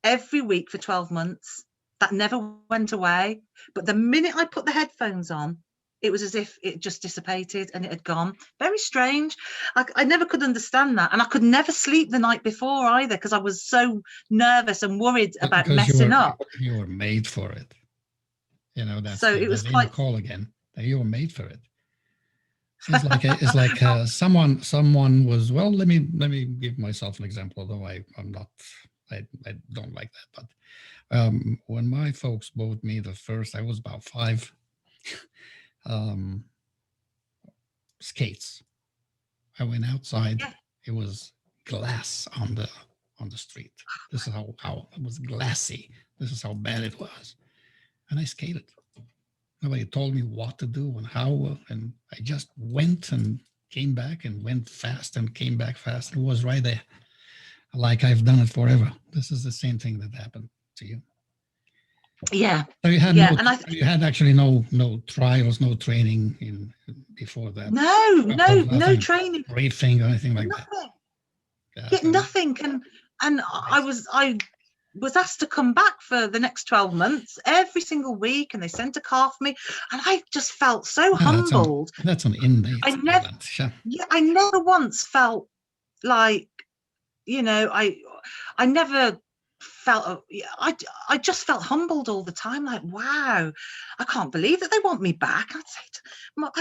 Every week for 12 months. That never went away. But the minute I put the headphones on, it was as if it just dissipated and it had gone. Very strange. I never could understand that. And I could never sleep the night before either because I was so nervous and worried about messing up. You were made for it. That's so it was quite call again. You were made for it. So it's like someone was, let me give myself an example, although I'm not, I don't like that. But when my folks bought me the first, I was about 5, skates. I went outside. Yeah. It was glass on the street. This is how it was glassy. This is how bad it was. And I skated. Nobody told me what to do and how, and I just went and came back and went fast and came back fast. It was right there. Like I've done it forever. This is the same thing that happened to you. Yeah. So you had you had actually no trials, no training before that. No training. Briefing or anything like that. Nothing. And I was asked to come back for the next 12 months every single week, and they sent a car for me, and I just felt so humbled. That's an innate talent. I never once felt like, I never felt, I just felt humbled all the time. Like, wow, I can't believe that they want me back. I'd say to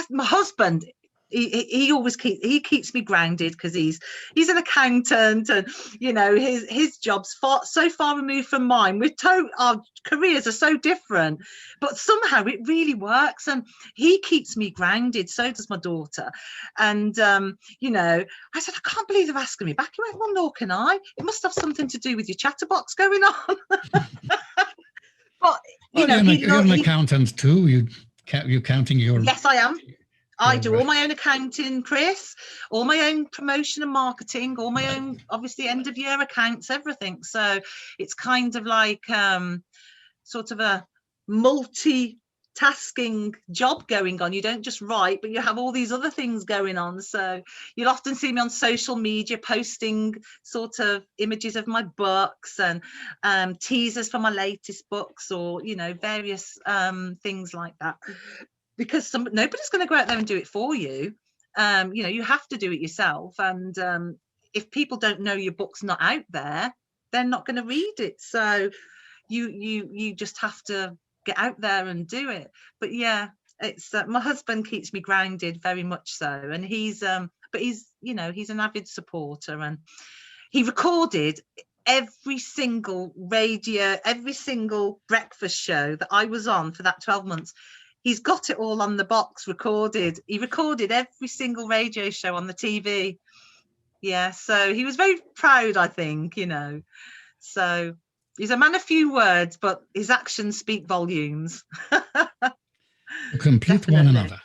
my husband, he always keeps me grounded because he's an accountant, and his job's so far removed from mine. Our careers are so different, but somehow it really works, and he keeps me grounded. So does my daughter. And I said, I can't believe they're asking me back. He went, well, nor can I. It must have something to do with your chatterbox going on. But you're an accountant too. You counting your? Yes, I am. I do all my own accounting, Chris, all my own promotion and marketing, all my own, obviously, end of year accounts, everything. So it's kind of like sort of a multitasking job going on. You don't just write, but you have all these other things going on. So you'll often see me on social media posting sort of images of my books and teasers for my latest books, or, you know, various things like that. Because nobody's going to go out there and do it for you. You know, you have to do it yourself. And if people don't know your book's not out there, they're not going to read it. So you just have to get out there and do it. But yeah, it's my husband keeps me grounded, very much so. And he's you know, he's an avid supporter, and he recorded every single radio, every single breakfast show that I was on for that 12 months. He's got it all on the box recorded. He recorded every single radio show on the TV. Yeah, so he was very proud, I think, you know. So he's a man of few words, but his actions speak volumes. Complete one another.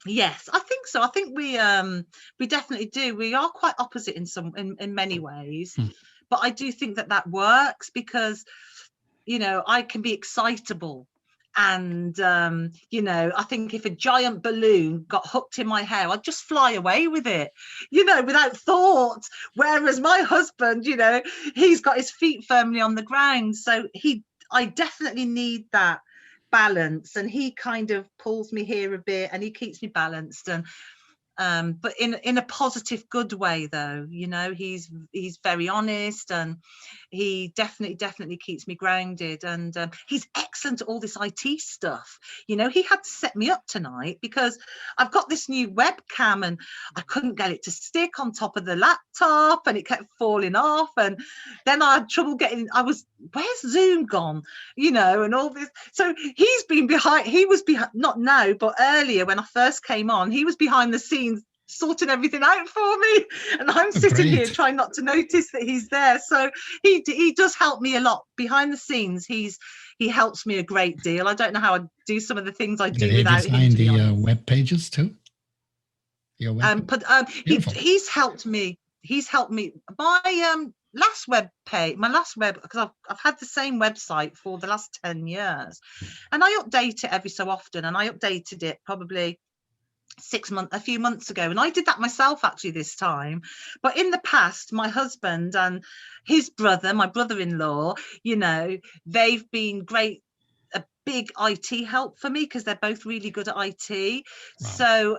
Yes, I think so. I think we definitely do. We are quite opposite in many ways, but I do think that works, because, you know, I can be excitable. And, you know, I think if a giant balloon got hooked in my hair, I'd just fly away with it, you know, without thought. Whereas my husband, you know, he's got his feet firmly on the ground. So I definitely need that balance. And he kind of pulls me here a bit, and he keeps me balanced. And but in a positive, good way, though, you know, he's very honest, and he definitely keeps me grounded. And he's excellent at all this IT stuff. You know, he had to set me up tonight because I've got this new webcam, and I couldn't get it to stick on top of the laptop, and it kept falling off. And then I had trouble where's Zoom gone, you know, and all this. So he was behind, not now, but earlier when I first came on, he was behind the scenes sorting everything out for me, and I'm sitting here trying not to notice that he's there. So he does help me a lot behind the scenes. He helps me a great deal. I don't know how I do some of the things I do without him. Did he design the web pages too? He's helped me. My last web page, because I've had the same website for the last 10 years, and I update it every so often, and I updated it probably a few months ago, and I did that myself actually this time. But in the past, my husband and his brother, my brother-in-law, you know, they've been a big IT help for me, because they're both really good at IT. Wow. So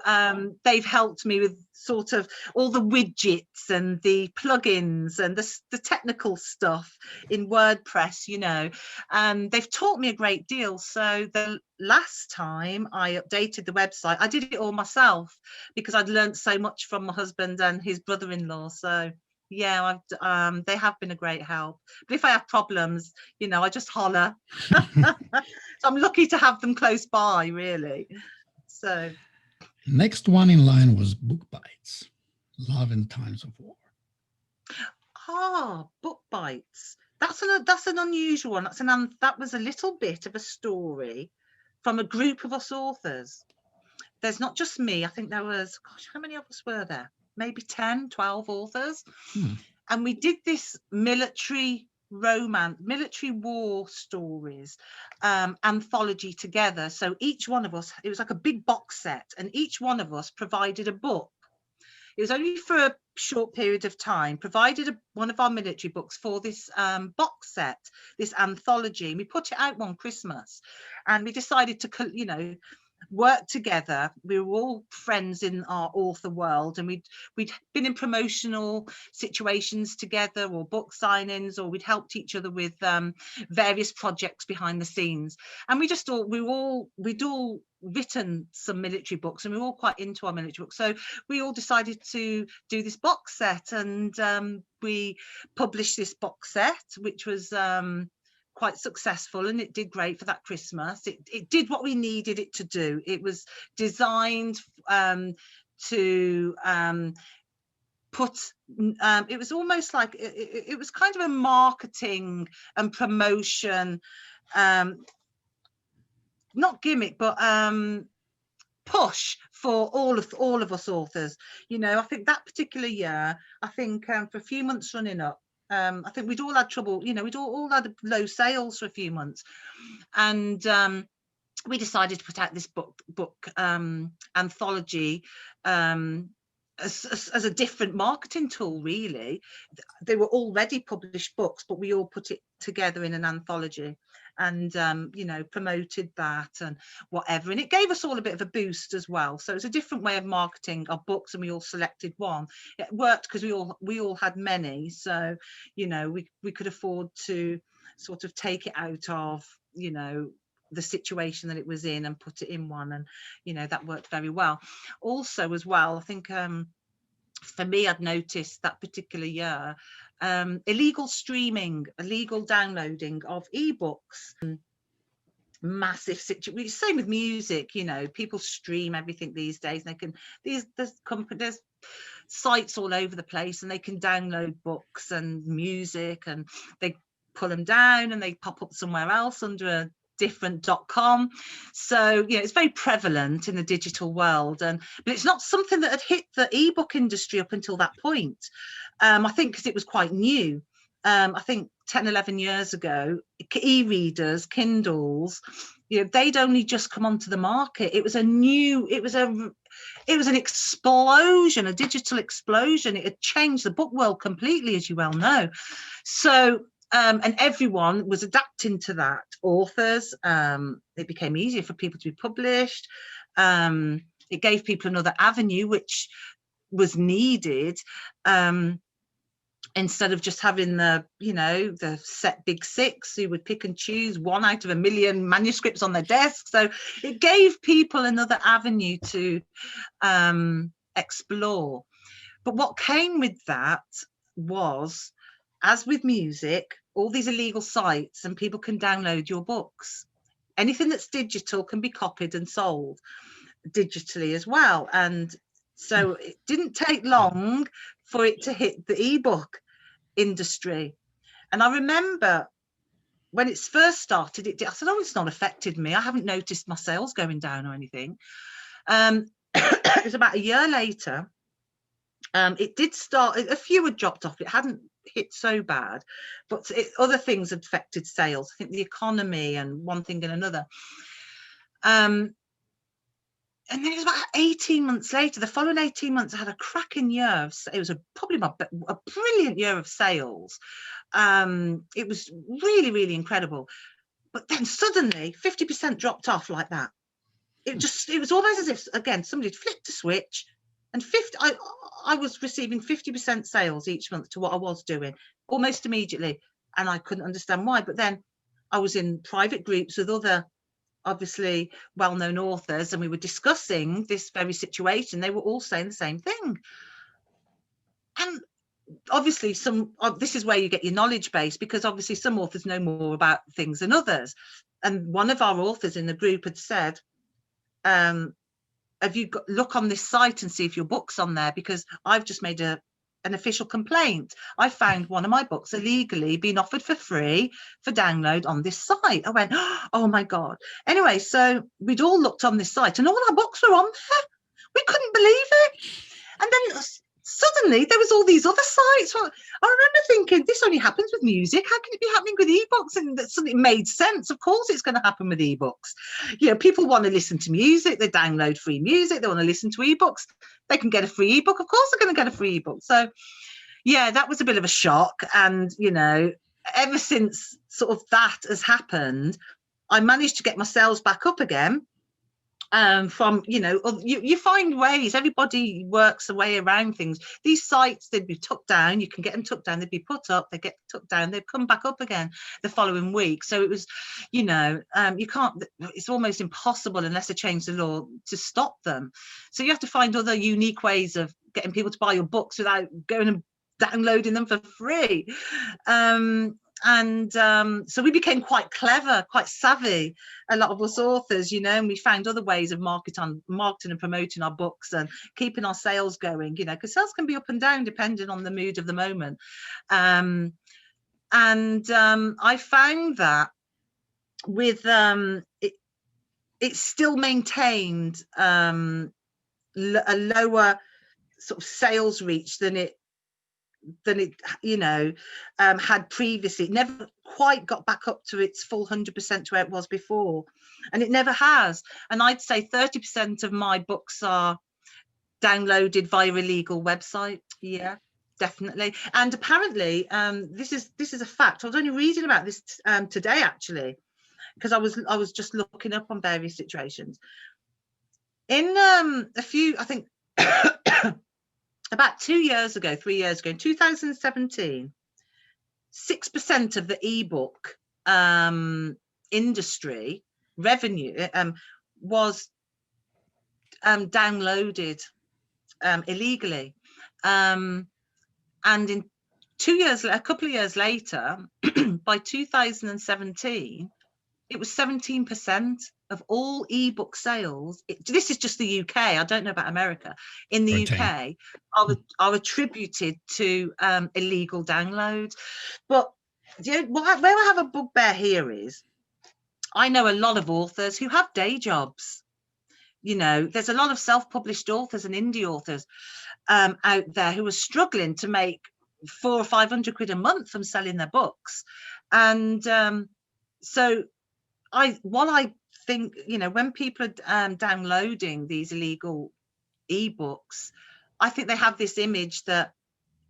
they've helped me with sort of all the widgets and the plugins and the technical stuff in WordPress, you know. They've taught me a great deal. So the last time I updated the website, I did it all myself, because I'd learned so much from my husband and his brother-in-law. So yeah, they have been a great help. But if I have problems, you know, I just holler. So I'm lucky to have them close by, really. So next one in line was Book Bites, Love in Times of War. Book Bites. That's an unusual one. That was a little bit of a story from a group of us authors. There's not just me. I think there was, how many of us were there? Maybe 10, 12 authors. And we did this military war stories anthology together. So each one of us, it was like a big box set, and each one of us provided a book. It was only for a short period of time, provided one of our military books for this box set, this anthology. And we put it out one Christmas, and we decided to, you know, work together. We were all friends in our author world, and we'd been in promotional situations together, or book signings, or we'd helped each other with various projects behind the scenes. And we just thought we'd all written some military books, and we were all quite into our military books. So we all decided to do this box set, and we published this box set, which was quite successful, and it did great for that Christmas. It did what we needed it to do. It was designed to put it was almost like it was kind of a marketing and promotion not gimmick, but push for all of us authors. You know, I think that particular year, I think for a few months running up, I think we'd all had trouble, you know, we'd all had low sales for a few months, and we decided to put out this book anthology as a different marketing tool, really. They were already published books, but we all put it together in an anthology, and you know, promoted that and whatever, and it gave us all a bit of a boost as well. So it's a different way of marketing our books, and we all selected one. It worked because we all had many, so you know, we could afford to sort of take it out of, you know, the situation that it was in and put it in one, and you know, that worked very well. Also as well, I think for me, I'd noticed that particular year illegal streaming, illegal downloading of ebooks, massive situation. Same with music, you know, people stream everything these days, and they can, there's sites all over the place, and they can download books and music, and they pull them down and they pop up somewhere else under a different .com. So you know, it's very prevalent in the digital world, but it's not something that had hit the ebook industry up until that point. I think because it was quite new. I think 10, 11 years ago, e-readers, Kindles, you know, they'd only just come onto the market. It was an explosion, a digital explosion. It had changed the book world completely, as you well know. So and everyone was adapting to that. Authors, it became easier for people to be published. It gave people another avenue, which was needed, instead of just having the, you know, the set big six who would pick and choose one out of a million manuscripts on their desk. So it gave people another avenue to explore. But what came with that was, as with music, all these illegal sites, and people can download your books. Anything that's digital can be copied and sold digitally as well. And so it didn't take long for it to hit the ebook industry. And I remember when it first started, I said, oh, it's not affected me. I haven't noticed my sales going down or anything. It was about a year later. It did start, a few had dropped off. It hadn't hit so bad, but other things had affected sales. I think the economy and one thing and another. And then it was about 18 months later, the following 18 months, I had a cracking year. It was probably a brilliant year of sales. It was really, really incredible. But then suddenly 50% dropped off like that. It was almost as if, again, somebody had flipped a switch, and I was receiving 50% sales each month to what I was doing almost immediately. And I couldn't understand why. But then I was in private groups with other, obviously well-known authors, and we were discussing this very situation. They were all saying the same thing. And obviously this is where you get your knowledge base, because obviously some authors know more about things than others. And one of our authors in the group had said, have you look on this site and see if your book's on there, because I've just made an official complaint. I found one of my books illegally being offered for free for download on this site. I went, oh my God. Anyway, so we'd all looked on this site and all our books were on there. We couldn't believe it. And then suddenly there was all these other sites. I remember thinking, this only happens with music. How can it be happening with ebooks? And that suddenly made sense. Of course it's going to happen with ebooks. You know, people want to listen to music. They download free music. They want to listen to ebooks. They can get a free ebook. Of course they're going to get a free ebook. So yeah, that was a bit of a shock. And, you know, ever since sort of that has happened, I managed to get my sales back up again. From, you know, you find ways. Everybody works a way around things. These sites, they'd be took down. You can get them took down. They'd be put up. They get took down. They'd come back up again the following week. So it was, you know, you can't. It's almost impossible unless they change the law to stop them. So you have to find other unique ways of getting people to buy your books without going and downloading them for free. So we became quite clever, quite savvy, a lot of us authors, you know, and we found other ways of marketing and promoting our books and keeping our sales going, you know, because sales can be up and down depending on the mood of the moment. I found that with it still maintained a lower sort of sales reach than it had previously. It never quite got back up to its full 100% to where it was before, and it never has. And I'd say 30% of my books are downloaded via illegal website. Yeah, definitely. And apparently, this is a fact. I was only reading about this today, actually, because I was just looking up on various situations. In a few, I think about 3 years ago, in 2017, 6% of the ebook industry revenue was downloaded illegally, and in a couple of years later, by 2017, it was 17% of all ebook sales. This is just the UK. I don't know about America. In the UK, are attributed to illegal downloads. But where I have a bugbear here is, I know a lot of authors who have day jobs. There's a lot of self-published authors and indie authors out there who are struggling to make 400 or 500 quid a month from selling their books. And so I think, when people are downloading these illegal ebooks, I think they have this image that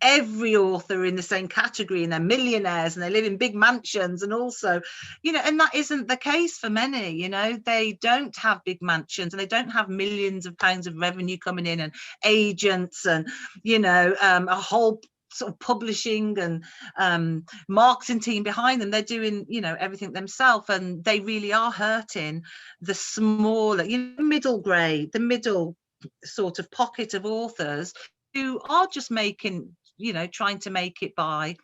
every author in the same category, and they're millionaires and they live in big mansions, and also, and that isn't the case for many. They don't have big mansions, and they don't have millions of pounds of revenue coming in, and agents, and a whole sort of publishing and marketing team behind them. They're doing everything themselves, and they really are hurting the smaller, middle grade, the middle sort of pocket of authors who are just making, trying to make it by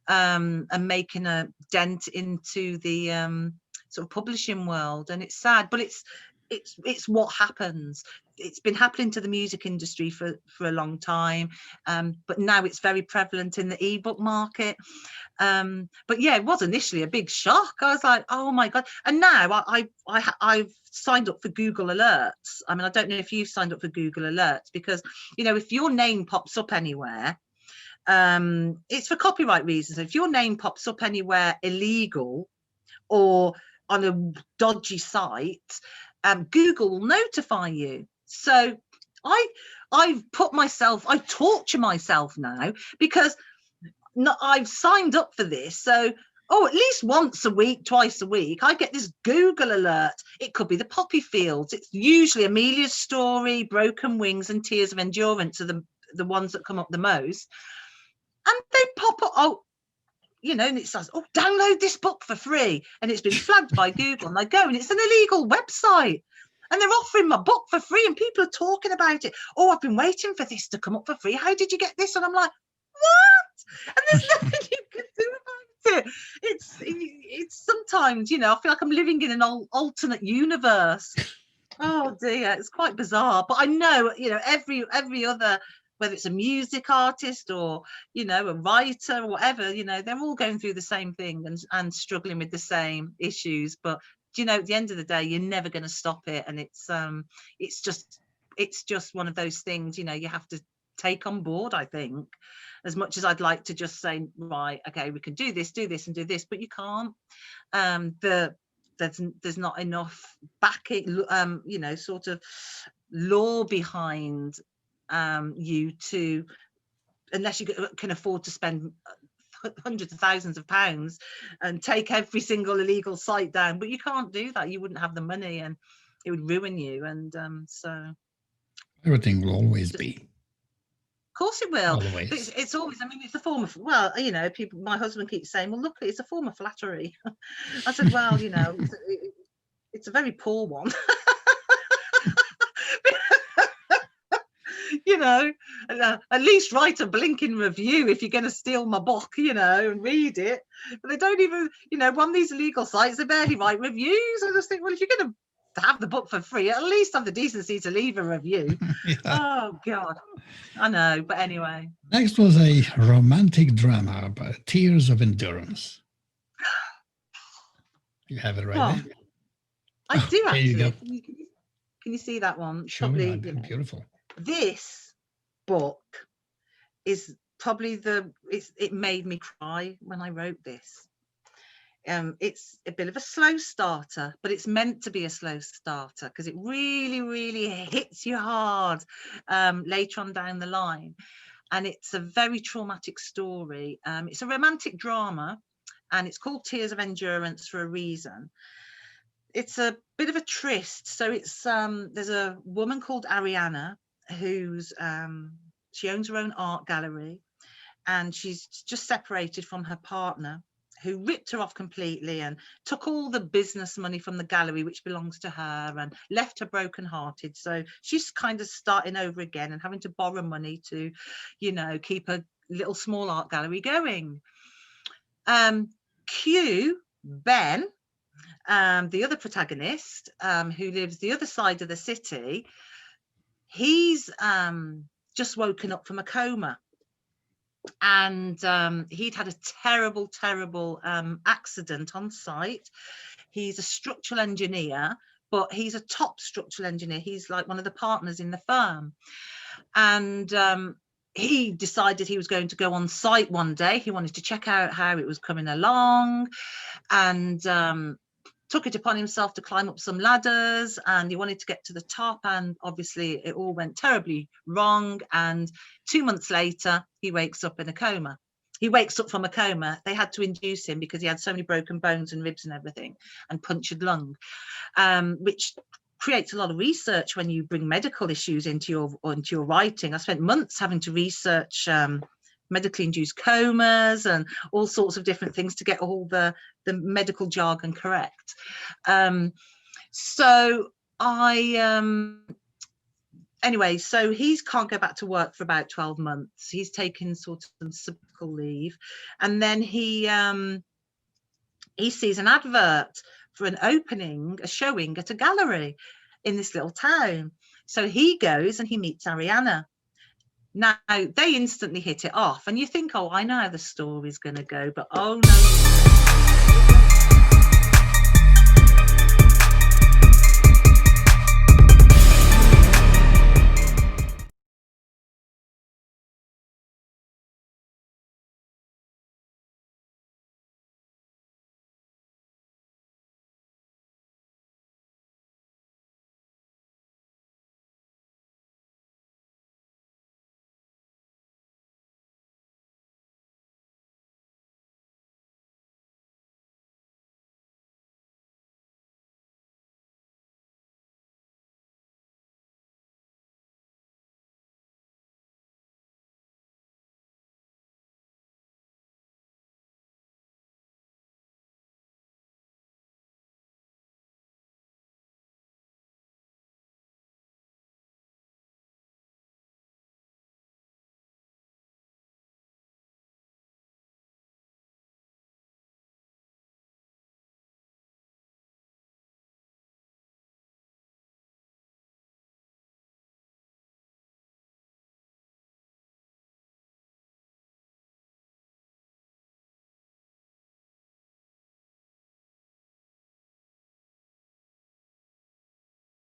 and making a dent into the sort of publishing world. And it's sad, but it's what happens. It's been happening to the music industry for a long time, but now it's very prevalent in the ebook market. But yeah, it was initially a big shock. I was like, oh my God. And now I've signed up for Google Alerts. I mean, I don't know if you've signed up for Google Alerts, because if your name pops up anywhere, it's for copyright reasons. If your name pops up anywhere illegal or on a dodgy site, Google will notify you. So I torture myself now, because I've signed up for this. So, at least once a week, twice a week, I get this Google alert. It could be the poppy fields. It's usually Amelia's Story, Broken Wings, and Tears of Endurance are the ones that come up the most. And they pop up, and it says, download this book for free. And it's been flagged by Google. And I go, and it's an illegal website. And they're offering my book for free, and people are talking about it. Oh, I've been waiting for this to come up for free. How did you get this? And I'm like, what? And there's nothing you can do about it. It's sometimes, I feel like I'm living in an alternate universe. Oh dear, it's quite bizarre. But I know, every other, whether it's a music artist or, a writer or whatever, they're all going through the same thing and struggling with the same issues. But at the end of the day, you're never going to stop it. And it's just one of those things, you have to take on board, I think, as much as I'd like to just say, right, okay, we can do this and do this, but you can't. There's not enough backing, sort of law behind you to, unless you can afford to spend hundreds of thousands of pounds and take every single illegal site down. But you can't do that. You wouldn't have the money, and it would ruin you. And so everything will always be. Of course it will. Always. It's always, it's a form of, people, my husband keeps saying, well, look, it's a form of flattery. I said, well, it's a very poor one. At least write a blinking review if you're going to steal my book, and read it. But they don't even, on these illegal sites, they barely write reviews. I just think, well, if you're going to have the book for free, at least have the decency to leave a review. Yeah. Oh God, I know. But anyway, next was a romantic drama about Tears of Endurance. You have it right there. I do There you actually. go. Can you see that one? Sure, Probably, beautiful. This book is probably it made me cry when I wrote this. It's a bit of a slow starter, but it's meant to be a slow starter because it really, really hits you hard later on down the line. And it's a very traumatic story. It's a romantic drama, and it's called Tears of Endurance for a reason. It's a bit of a tryst. So it's there's a woman called Ariana who's she owns her own art gallery, and she's just separated from her partner, who ripped her off completely and took all the business money from the gallery, which belongs to her, and left her brokenhearted. So she's kind of starting over again and having to borrow money to, you know, keep a little small art gallery going. Ben, the other protagonist, who lives the other side of the city, he's just woken up from a coma. And he'd had a terrible accident on site. He's a structural engineer, but he's a top structural engineer. He's like one of the partners in the firm. And he decided he was going to go on site one day. He wanted to check out how it was coming along, and took it upon himself to climb up some ladders, and he wanted to get to the top, and obviously it all went terribly wrong. And 2 months later, he wakes up in a coma. He wakes up from a coma. They had to induce him because he had so many broken bones and ribs and everything, and punctured lung, which creates a lot of research when you bring medical issues into your writing. I spent months having to research medically induced comas and all sorts of different things to get all the medical jargon correct. So anyway, so he can't go back to work for about 12 months. He's taken sort of some sabbatical leave, and then he sees an advert for an opening, a showing at a gallery in this little town. So he goes and he meets Ariana. Now, they instantly hit it off, and you think, oh, I know how the story's going to go, but oh no.